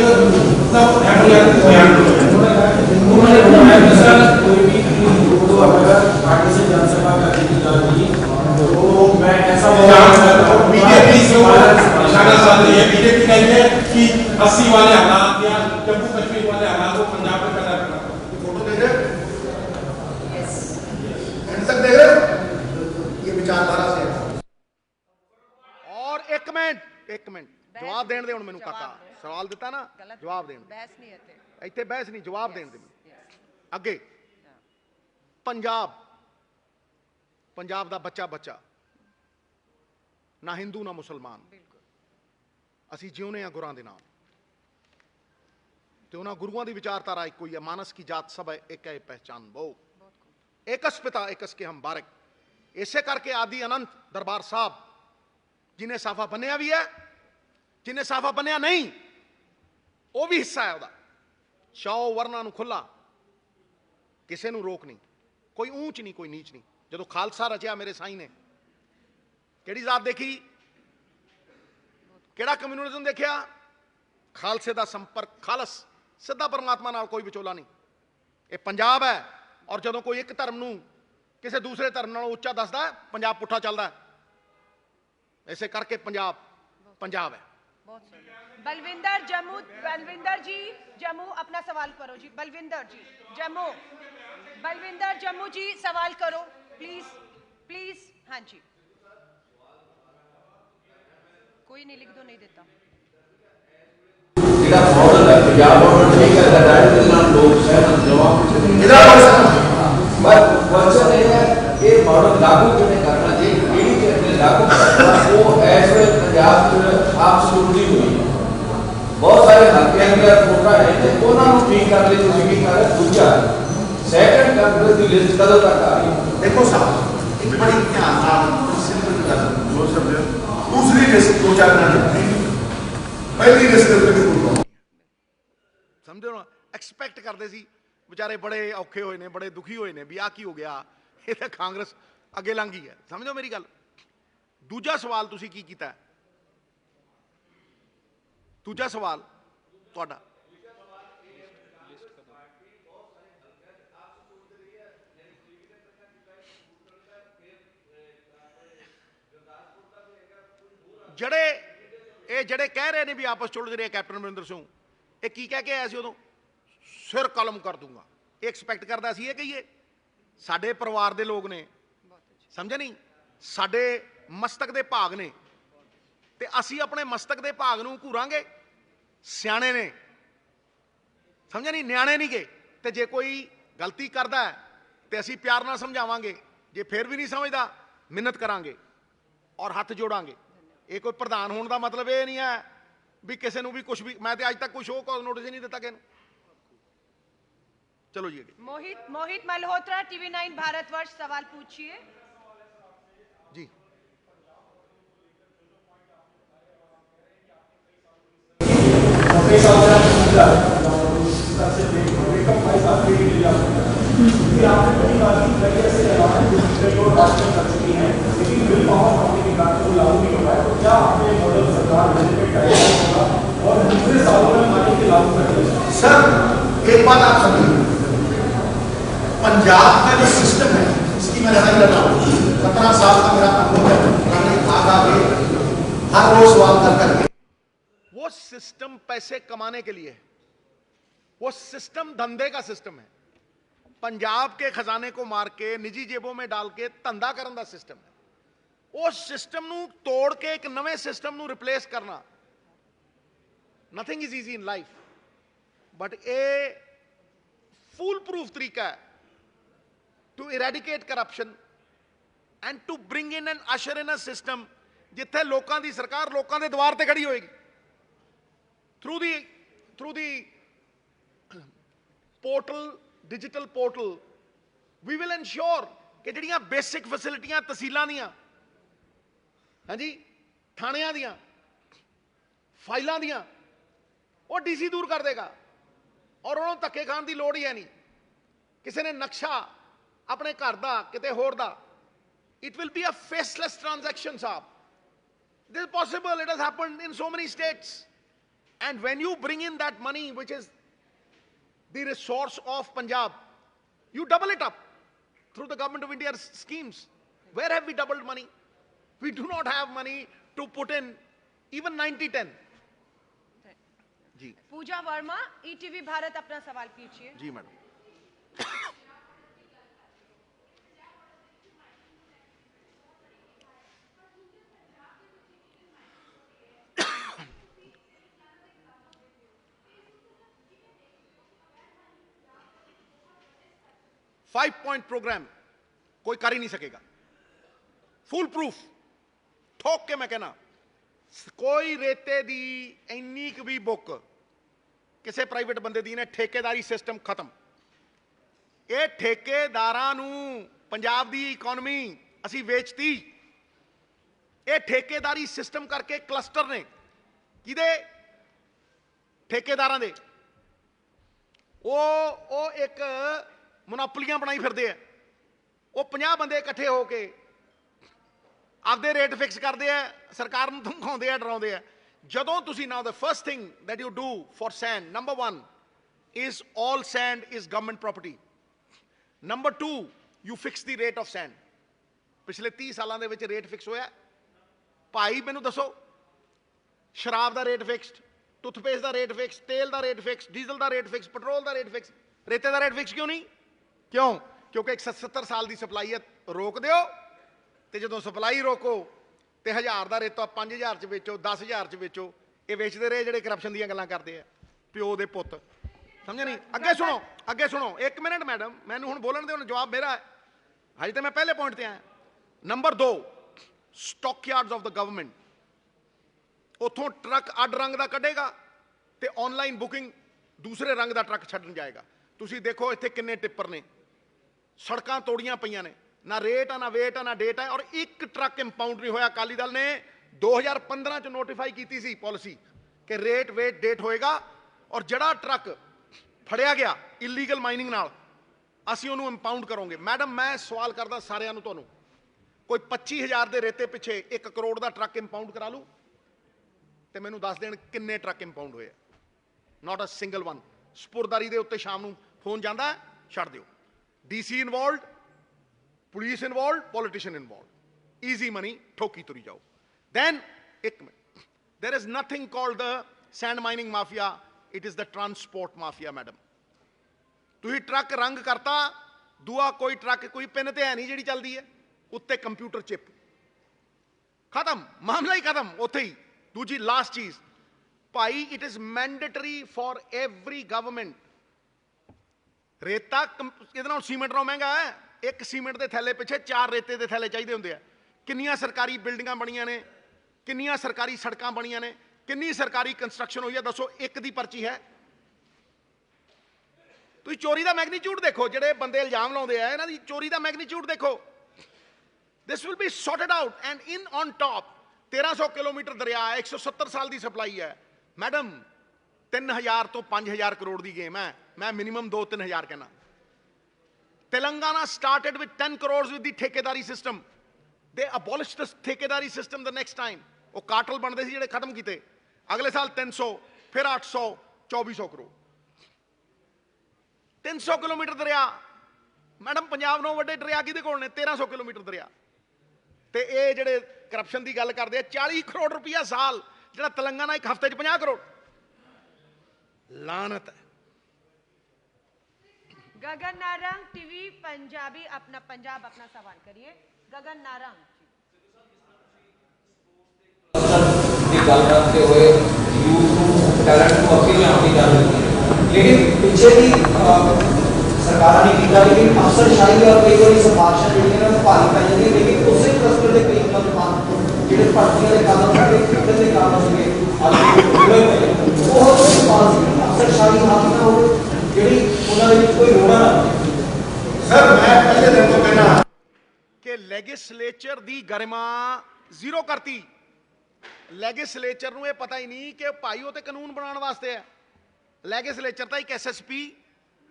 मतलब ऐतिहासिक बयान उन्होंने बताया कि सर कोई भी तो अगर पार्टी से जनसभा करने की जाती तो मैं ऐसा जान सकता हूँ। बीजेपी से निशाना साध रही है, बीजेपी कहती है कि 80 वाले हालात या जम्मू कश्मीर वाले हालात को पंजाब में पैदा करना। फोटो देख रहे हैं, देख रहे विचारधारा से। और एक मिनट जवाब देने दे, मैनू काका सवाल दिता ना, जवाब देने बहस नहीं है इत्थे, बहस नहीं, जवाब देने दे। अगे पंजाब दा बच्चा ना हिंदू ना मुसलमान, असी जिउने हैं गुरां दे नाल ते उन्हां गुरुआं दी विचारधारा इक्को ही है। मानस की जात सब है, एक है पहचान वो, एकस पिता एकस के हम बारक। इसे करके आदि अनंत दरबार साहब जिन्हें साफा बनिया भी है, जिन्हें साफा बनिया नहीं वो भी हिस्सा है। चाओ वर्णा नूं खुला, किसी नूं रोक नहीं, कोई ऊंच नहीं कोई नीच नहीं। जो खालसा रचिया मेरे साईं ने, केड़ी जात देखी, केड़ा कम्यूनलिज्म देखिया? खालसे दा संपर्क, खालस सीधा परमात्मा नाल कोई विचोला नहीं। ये पंजाब है, और जो कोई एक धर्म नूं किसी दूसरे धर्म नालों उच्चा दसदा है, पंजाब पुट्ठा चलता है। ऐसे करके पंजाब है। बलविंदर जी जम्मू अपना सवाल करो जी। बलविंदर जी जम्मू जी सवाल करो प्लीज। हाँ जी, कोई नहीं, लिख दो, नहीं देता। ये मॉडल लागू करना चाहिए, लागू करना वो ऐसे पंजाब एब्सोल्युटली हुई। बहुत सारे हल्के फोटा है तो उन्होंने ठीक कर ली, तुम की कर दूजा सेकंड कैबिनेट की लिस्ट कदों तक आ रही। देखो साहब, एक बड़ी ध्यान सिंपल कर जो सब दूसरी लिस्ट 2-4 पहली लिस्ट समझो ना, एक्सपैक्ट करते सी बेचारे बड़े औखे होए ने, बड़े दुखी होए ने भी आ की हो गया, ये तो कांग्रेस अगे लंघ गई है। समझो मेरी गल। दूजा सवाल तुसी की कीता है? दूजा सवाल तुहाडा जड़े कह रहे ने भी आपस चुल रहे कैप्टन अमरिंदर सिंह, ये की कह के आया सी उदों? सिर कलम कर दूंगा। ये एक्सपैक्ट करता सी ये कहिए साडे परिवार दे लोग ने, समझे नहीं, साडे मस्तक दे भाग ने ते असी अपने मस्तक दे भाग नूं घूरांगे। सियाणे ने, समझे नहीं, न्याणे नहीं गए। ते जे कोई गलती करता है तो असी प्यार नाल समझावांगे, जे फिर भी नहीं समझदा मिन्नत करांगे और हथ जोड़ांगे। ये कोई प्रधान होने का मतलब ये नहीं है भी किसी भी कुछ भी, मैं तो अज तक कोई शो कॉज नोटिस ही नहीं दिता किसी। चलो जी मोहित मल्होत्रा, TV9 भारतवर्ष सवाल पूछिए। जी सर एक बात आप समझिए, पंजाब का जो सिस्टम है इसकी मैं लड़ाई लड़ रहा हूँ। 17 साल का मेरा अनुभव है, मैंने आगा के हर रोज सवाल कर करके। वो सिस्टम पैसे कमाने के लिए है, वो सिस्टम धंधे का सिस्टम है। पंजाब के खजाने को मार के निजी जेबों में डाल के धंधा करने का सिस्टम है। उस सिस्टम ਨੂੰ ਤੋੜ ਕੇ ਇੱਕ ਨਵੇਂ ਸਿਸਟਮ ਨੂੰ ਰਿਪਲੇਸ ਕਰਨਾ, nothing is easy in life, but a foolproof तरीका है to eradicate corruption and to bring in and usher in a system जिथे लोगों की सरकार लोगों के द्वार पर खड़ी होएगी through the portal, digital portal. We will ensure कि जिहड़ियां बेसिक फैसिलिटियां तहसीलों दियां, हाँ जी, थाणियां दियां, फाइलों दियां, वो डीसी दूर कर देगा और उन्होंने धक्के खाण की लोड़ ही है नहीं। किसी ने नक्शा अपने घर का किते होर दा, it will be a faceless transaction साहब। This is possible, it has happened in so many states. And when you bring in that money which is the resource of Punjab, you double it up through the government of India schemes. Where have we doubled money? We do not have money to put in even 90-10. जी Pooja Verma, ETV Bharat, अपना सवाल कीजिए। जी madam. 5 point programme कोई कर ही नहीं सकेगा, full proof ठोक के मैं कहना। कोई रेते दी इन्नी भी बुक किसी प्राइवेट बंदे दी ने, ठेकेदारी सिस्टम खत्म। ये ठेकेदारां नूं पंजाब दी इकोनॉमी असी वेचती, ये ठेकेदारी सिस्टम करके क्लस्टर ने किदे ठेकेदारां दे, वो एक मोनोपोलियां बनाई फिरदे है। वो 50 बंदे इकट्ठे होके आपदे रेट फिक्स करते हैं, सरकार नूं धमकाउंदे हैं, डराउंदे हैं। जदों तुसीं now the first thing that you do for sand, number 1 is all sand is government property. Number 2 you fix the rate of sand. पिछले 30 सालों के विच रेट फिक्स होया भाई, मैनूं दसो, शराब का रेट फिक्सड, टूथपेस्ट का रेट फिक्स, तेल का रेट फिक्स, डीजल का रेट फिक्स, पेट्रोल का रेट फिक्स, रेते का रेट फिक्स क्यों नहीं? क्यों? क्योंकि 170 साल की सप्लाई है, रोक दिओ, तो जो सप्लाई रोको तो 1000 का रेता 5000 च बेचो, 10000 च बेचो। ये वेचते रहे ਜਿਹੜੇ करप्शन ਦੀਆਂ ਗੱਲਾਂ ਕਰਦੇ ਆ, ਪਿਓ ਦੇ ਪੁੱਤ। समझे नहीं? अगे सुनो, अगे सुनो, 1 मिनट मैडम, मैनू हुण बोलण दे, हुण जवाब मेरा है। हजे तो मैं पहले पॉइंट ते आया। Number 2, stock yards of the government. उतों ट्रक अड रंग का कढ़ेगा तो ऑनलाइन बुकिंग दूसरे रंग का ट्रक छड्डण जाएगा। तुसीं देखो इत्थे किन्ने टिप्पर ने, सड़कां तोड़ियां पईयां ने, ना रेट है, ना वेट है, ना डेट है, और एक ट्रक इंपाउंड नहीं होया। अकाली दल ने 2015 च नोटिफाई की सी पॉलिसी कि रेट वेट डेट होएगा, और जड़ा ट्रक फड़िया गया इलीगल माइनिंग नाल असीं उहनूं इंपाउंड करोगे। मैडम मैं सवाल करदा सारिआं नूं, तुहानूं कोई 25000 दे रेते पिछे 1 करोड़ का ट्रक इंपाउंड करा लूँ तो मैनूं दस देण किन्ने ट्रक इंपाउंड होए? Not a single one. सपुरदारी दे उत्ते शाम नूं फोन जांदा है, छड्ड दिओ। DC involved, police involved, politician involved, easy money ठोकी तुरी जाओ। दैन एक minute, there is nothing called the sand mining mafia, it is the transport mafia. Madam तुसीं ट्रक रंग करता, दूआ कोई ट्रक कोई पिन ते है नहीं जिहड़ी चलदी है, उत्ते कंप्यूटर चिप, खत्म, मामला ही खत्म उत्थे ही। दूजी लास्ट चीज भाई, it is mandatory for every government. रेता ਇਹਦੇ ਨਾਲ सीमेंट नालों महंगा है। एक सीमेंट के थैले पिछे 4 रेते के थैले चाहिए होंगे। किन्नियां सरकारी बिल्डिंगां बणियां ने, किन्नियां सरकारी सड़कां बणियां ने, किन्नी सरकारी कंस्ट्रक्शन हुई है, दसो एक दी पर्ची है? तुसीं चोरी का मैगनीट्यूड देखो, जिहड़े बंदे इल्जाम लाउंदे आ, इन्हां दी चोरी का मैगनीट्यूड देखो। This will be sorted out and in on top 1300 kilometre दरिया है, 170 साल की सप्लाई है मैडम। 3000 तो 5000 करोड़ की गेम है, मैं मिनिमम 2-3000 कहना। Telangana started with 10 crores with the ठेकेदारी सिस्टम, they abolished the ठेकेदारी सिस्टम the next time। वो कार्टल बनते थे, खत्म किए। अगले साल 300, फिर 800, 2400 करोड़। 300 किलोमीटर दरिया मैडम, पंजाब नौ वड्डे दरिया किहदे कोल ने? 1300 किलोमीटर दरिया। ते ये जिहड़े करप्शन की गल करते हैं, 40 करोड़ रुपया साल, जिहड़ा तेलंगाना एक हफ्ते 50 करोड़। लानत है। गगन नारंग टीवी पंजाबी अपना पंजाब अपना सवाल करिए। गगन नारंग गल करते हुए यूथ टैलेंट को अगे लियाने की गल की, लेकिन पिछे भी सरकार ने किया, लेकिन अफसरशाही और कई बार सिफारिशां जिहड़ियां ने भारी पै जांदियां, लेकिन उसे क्लस्टर के कई नौजवान जिहड़े भर्तियां दे कदम करके खिड़न दे काम सीगे अज जुड़े हुए, वो पॉलिसी अफसरशाही हावी ना हो जिहड़ी उन्हां दे विच कोई रोड़ा ना। सर मैं पहले दिन तो कहना कि लेजिस्लेचर दी गरिमा जीरो करती। लेजिस्लेचर नूं ये पता ही नहीं कि भाई वो तो कानून बनाने वास्ते है। लेजिस्लेचर तो एक SSP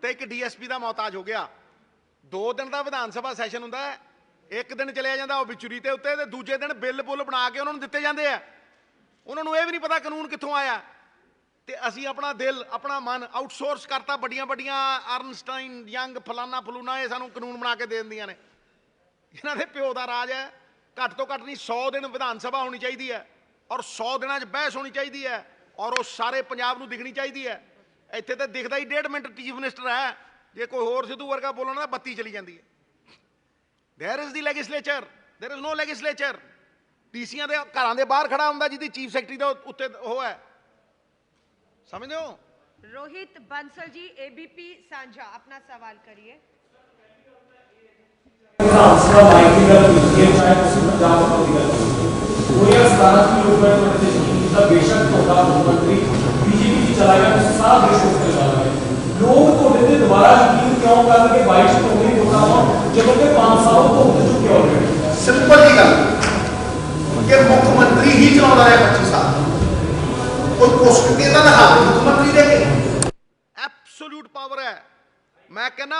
ते एक DSP का मोहताज हो गया। 2 दिन का विधान सभा सैशन हुंदा है, एक दिन चलिया जांदा वो विचुरी ते उत्ते, ते दूजे दिन बिल बुल बना के उन्होंने दिते जांदे आ। उन्होंने ये भी नहीं पता कानून कित्थों आया। ते असीं अपना दिल अपना मन आउटसोर्स करता बड़ियां बड़ियां अर्नस्टाइन यंग फलाना फलूना, ये सानूं कानून बना के दे दिंदियां ने। इन्हां दे प्यो दा राज है। घट तो घट नहीं 100 दिन विधान सभा होनी चाहिए है, और 100 दिनों बहस होनी चाहिए है, और वो सारे पंजाब नूं दिखनी चाहिए है। इत्थे तो दिखदा ही 1.5 मिनट चीफ मिनिस्टर है, जे कोई होर सिद्धू वर्गा बोलना ना बत्ती चली जाती है। There is the legislature, there is no legislature. DCआं दे घरां दे बाहर खड़ा हुंदा जिहदी चीफ सैकटरी दा उत्ते हो है, समझदे हो? रोहित बंसल जी ABP सांझा अपना सवाल करिए। विधानसभा माइक की गल कीती है, चाहे तुसीं पंजाब हुकूमत की गल कीती, 2017 की लोकसभा चुनाव ते यकीन कीता बेशक तुहाडा मुख्यमंत्री BJP की चला गया, तुसीं सारा देश उसते ला गए। लोग तुहाडे ते दोबारा यकीन क्यों करके 22 तो नहीं होता हो जब कि 5 साल तो हो चुके ऑलरेडी? सिंपल जी गल कि मुख्यमंत्री ही चलाउंदा है 25 साल, कोई पोस्ट देता ना मुख्यमंत्री दे के एब्सोल्यूट पावर है। मैं कहना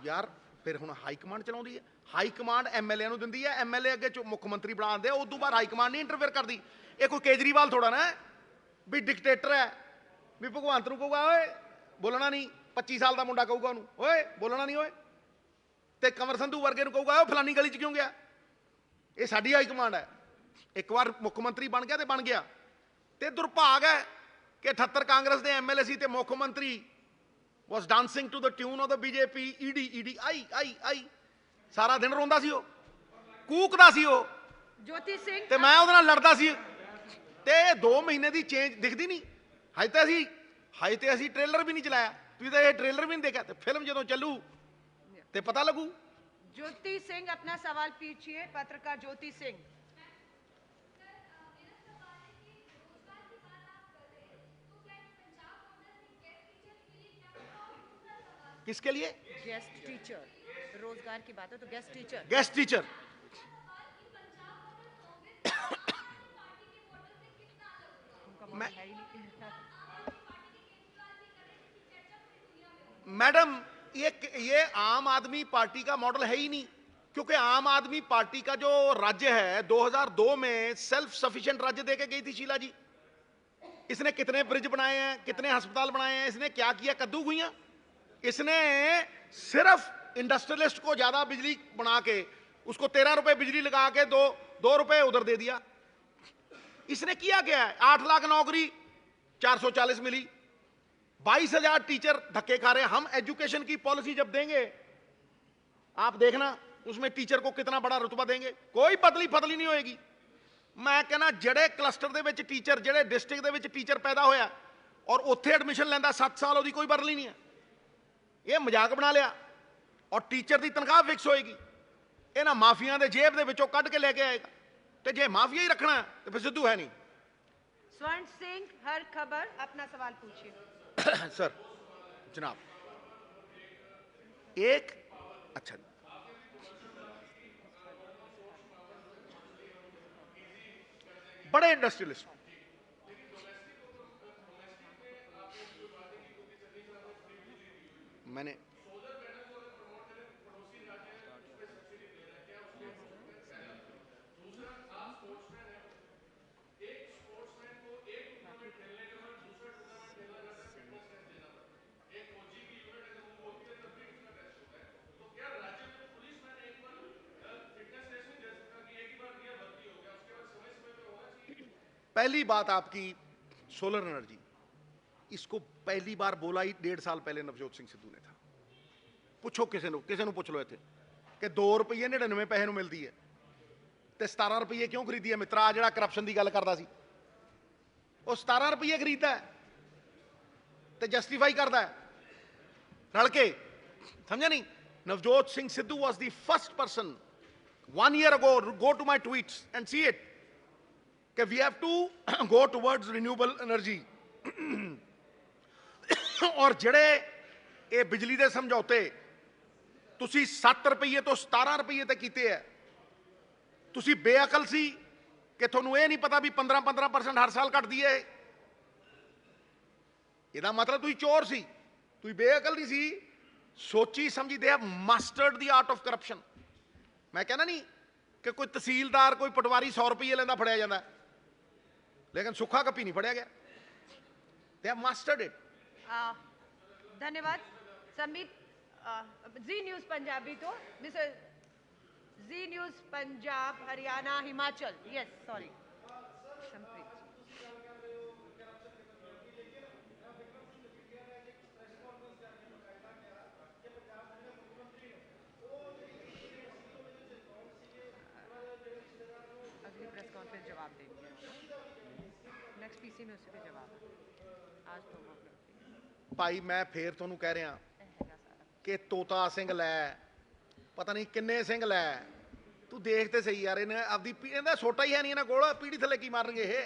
यार फिर हुण हाई कमांड चलाउंदी है। हाई कमांड MLA नूं दिंदी है, MLA अगे मुख्यमंत्री बना दिंदे, उस तो बाद हाई कमांड नहीं इंटरफेयर करती। ये कोई केजरीवाल थोड़ा ना है भी डिकटेटर है, भी भगवंत नूं कहूगा ओए बोलना नहीं, 25 साल का मुंडा कहूगा उन्होंने ओए बोलना नहीं, ओए ते कंवर संधू वर्गे नूं कहूगा ओए फलानी गली च क्यों गया। ये साडी हाई कमांड है। एक बार मुख्यमंत्री बन गया तो बन गया। ते दुर्भाग है कि 78 कांग्रेस के MLA सी ते मुख्यमंत्री was dancing to the tune of the BJP ED आई सारा दिन रोंदा सी, कूकदा सी, ज्योति सिंह ते मैं उहदे नाल लड़दा सी। ते 2 महीने की चेंज दिखती नहीं। हजे तो असी ट्रेलर भी नहीं चलाया, तुसीं तो ये ट्रेलर भी नहीं देखा, तो फिल्म जो चलू तो पता लगू। ज्योति सिंह अपना सवाल पूछिए। पत्रकार ज्योति सिंह। किसके लिए? गेस्ट टीचर, रोजगार की बात है तो guest teacher. Guest teacher madam ये आम आदमी पार्टी का मॉडल है ही नहीं, क्योंकि आम आदमी पार्टी का जो राज्य है 2002 में सेल्फ सफिशिएंट राज्य देके गई थी शीला जी। इसने कितने ब्रिज बनाए हैं, कितने अस्पताल बनाए हैं, इसने क्या किया? कद्दू गुइयां। इसने सिर्फ इंडस्ट्रियलिस्ट को ज्यादा बिजली बना के उसको 13 रुपए बिजली लगा के दो रुपए उधर दे दिया। इसने किया क्या है? 8 लाख नौकरी 440 मिली, 22,000 टीचर धक्के खा रहे हैं। हम एजुकेशन की पॉलिसी जब देंगे आप देखना उसमें टीचर को कितना बड़ा रुतबा देंगे, कोई पतली फतली नहीं होएगी। मैं कहना जड़े क्लस्टर दे विच टीचर, जड़े डिस्ट्रिक्ट दे विच टीचर पैदा होया और उत्थे एडमिशन लैंदा 7 साल उसकी कोई बदली नहीं है। ये मजाक बना लिया और टीचर की तनख्वाह फिक्स होएगी। इन्हां माफिया के जेब के विचों कढ़ के लेके आएगा। तो जे माफिया ही रखना है तो फिर सिद्धू है नहीं। स्वर्ण सिंह हर खबर अपना सवाल पूछिए। सर जनाब एक अच्छा बड़े इंडस्ट्रियलिस्ट। मैंने पहली बात आपकी सोलर एनर्जी, इसको पहली बार बोला ही 1.5 साल पहले नवजोत सिंह सिद्धू ने था। पुछो किसी को पुछ लो इतने कि 2 रुपये 99 पैसे ਨੂੰ ਮਿਲਦੀ ਹੈ ਤੇ 17 रुपये क्यों खरीदी है? मित्रा ਜਿਹੜਾ ਕਰਪਸ਼ਨ ਦੀ ਗੱਲ ਕਰਦਾ ਸੀ ਉਹ 17 रुपये ਖਰੀਦਦਾ ਤੇ ਜਸਟੀਫਾਈ ਕਰਦਾ ਰਲ ਕੇ, ਸਮਝਿਆ ਨਹੀਂ? Navjot Singh Sidhu was the first person 1 year ago, go to my tweets and see it, कि we have to go towards renewable energy। और जड़े ये बिजली के समझौते तुसी 7 रुपये तो 17 रुपये तक कीते है, तुसी बेअकल सी कि थोनू ये नहीं पता भी 15% हर साल घटदी है। ਇਹਦਾ मतलब तुसी चोर सी, तुसी बेअकल नहीं सी, सोची समझी। दे have mastered the art of corruption. मैं कहना नहीं कि कोई तहसीलदार कोई पटवारी 100 रुपये लेंदा फड़िया जाता, लेकिन सुखा कपी नहीं फड़िया गया। They have mastered it. धन्यवाद संबित। जी न्यूज़ पंजाबी तो mister Zee News Punjab Haryana Himachal, yes sorry Sampreet. अगली प्रेस कॉन्फ्रेंस जवाब देंगे, नेक्स्ट पीसी में उसी पे जवाब है। आज तो भाई मैं फिर तुहानू कह रहा कि तोता सिंह लै, पता नहीं किन्ने सिंह लै, तू देख ते सही यार। इन्हें आपदी इहदा छोटा ही है नहीं, इन्हां कोल पीढ़ी थले की मारनगे ये।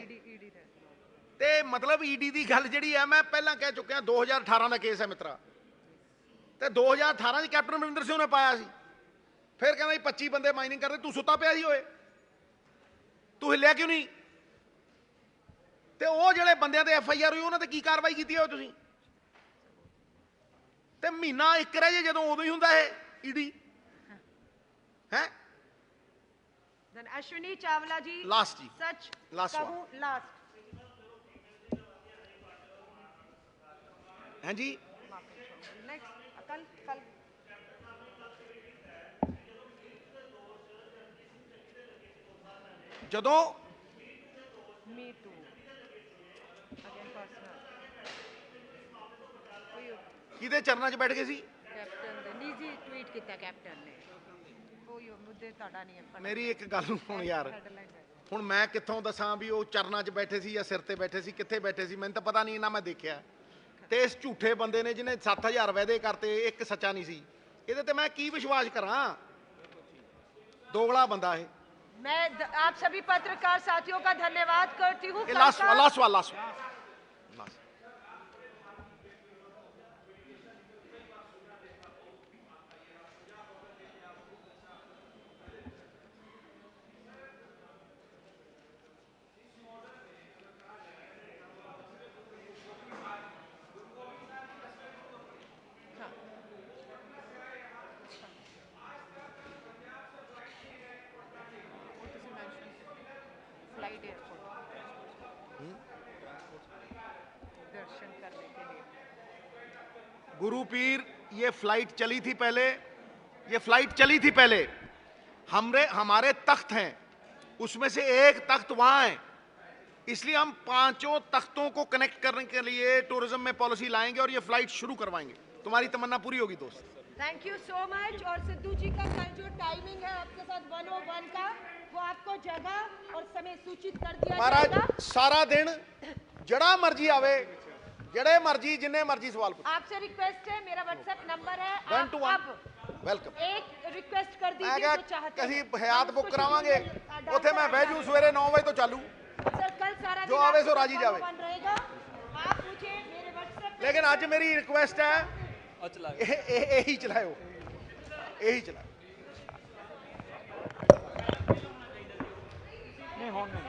ते मतलब ईडी की गल जिहड़ी है, मैं पहला कह चुकिया 2018 का केस है मित्रा, ते 2018 च कैप्टन अमरिंदर सिंह ने पाया सी। फिर कहना 25 बंदे माइनिंग कर रहे, तू सुता पिया सी होए, तू हिलिया क्यों नहीं? ते वो जिहड़े बंदियां ते FIR हुई उन्हां ते की कार्रवाई कीती हो तुसीं? ते महीना एक रह जे जदों उदों ही हुंदा है ईडी है। अश्विनी चावला जी लास्ट जी, सच लास्ट कहूं लास्ट हैं जी। नेक्स्ट कल कल जदों मी टू अगेन पर्सनल किहदे चरणों 'च बैठ गए सी? कैप्टन ने निजी ट्वीट किया, कैप्टन ने कोई मुद्दे ਤੁਹਾਡਾ नहीं है। मेरी एक गल सुन यार, हुण मैं कित्थों दसां भी वो चरणों 'च बैठे सी या सिर ते बैठे सी, कित्थे बैठे सी? मैनूं तां पता नहीं ना, मैं देखिया। ते इस झूठे बंदे ने जिन्हें 7000 वायदे करते, एक सच्चा नहीं सी। ਇਹਦੇ ਤੇ मैं की विश्वास करा? दोगला बंदा है। मैं आप सभी पत्रकार साथियों का धन्यवाद करती हूँ। लास्ट सवाल फ्लाइट एयरपोर्ट दर्शन करने के लिए। गुरु पीर, ये फ्लाइट चली थी पहले, ये फ्लाइट चली थी पहले। हमारे तख्त हैं, उसमें से एक तख्त वहां है, इसलिए हम 5 तख्तों को कनेक्ट करने के लिए टूरिज्म में पॉलिसी लाएंगे और ये फ्लाइट शुरू करवाएंगे। तुम्हारी तमन्ना पूरी होगी दोस्त। Thank you so much. और सिद्धू जी का कल जो टाइमिंग है आपके साथ 101 का, वो आपको जगह और समय सूचित कर दिया महाराज जाएगा। सारा दिन जड़ा मर्जी आवे, जड़े मर्जी जिन्ने मर्जी सवाल पूछो। आपसे रिक्वेस्ट है, मेरा व्हाट्सएप नंबर है, 1 to 1 आप वेलकम। एक रिक्वेस्ट कर मैं दीजिए जो चाहते कहीं हैं। हयात बुक करावांगे, उत्थे मैं बह जू सवेरे 9 बजे तो चालू, सर कल सारा जो दिन आवे सो आपका राजी जावे। 101 रहेगा। आप मुझे मेरे व्हाट्सएप लेकिन आज मेरी रिक्वेस्ट है, यही चलाओ, यही चलाओ। नहीं होने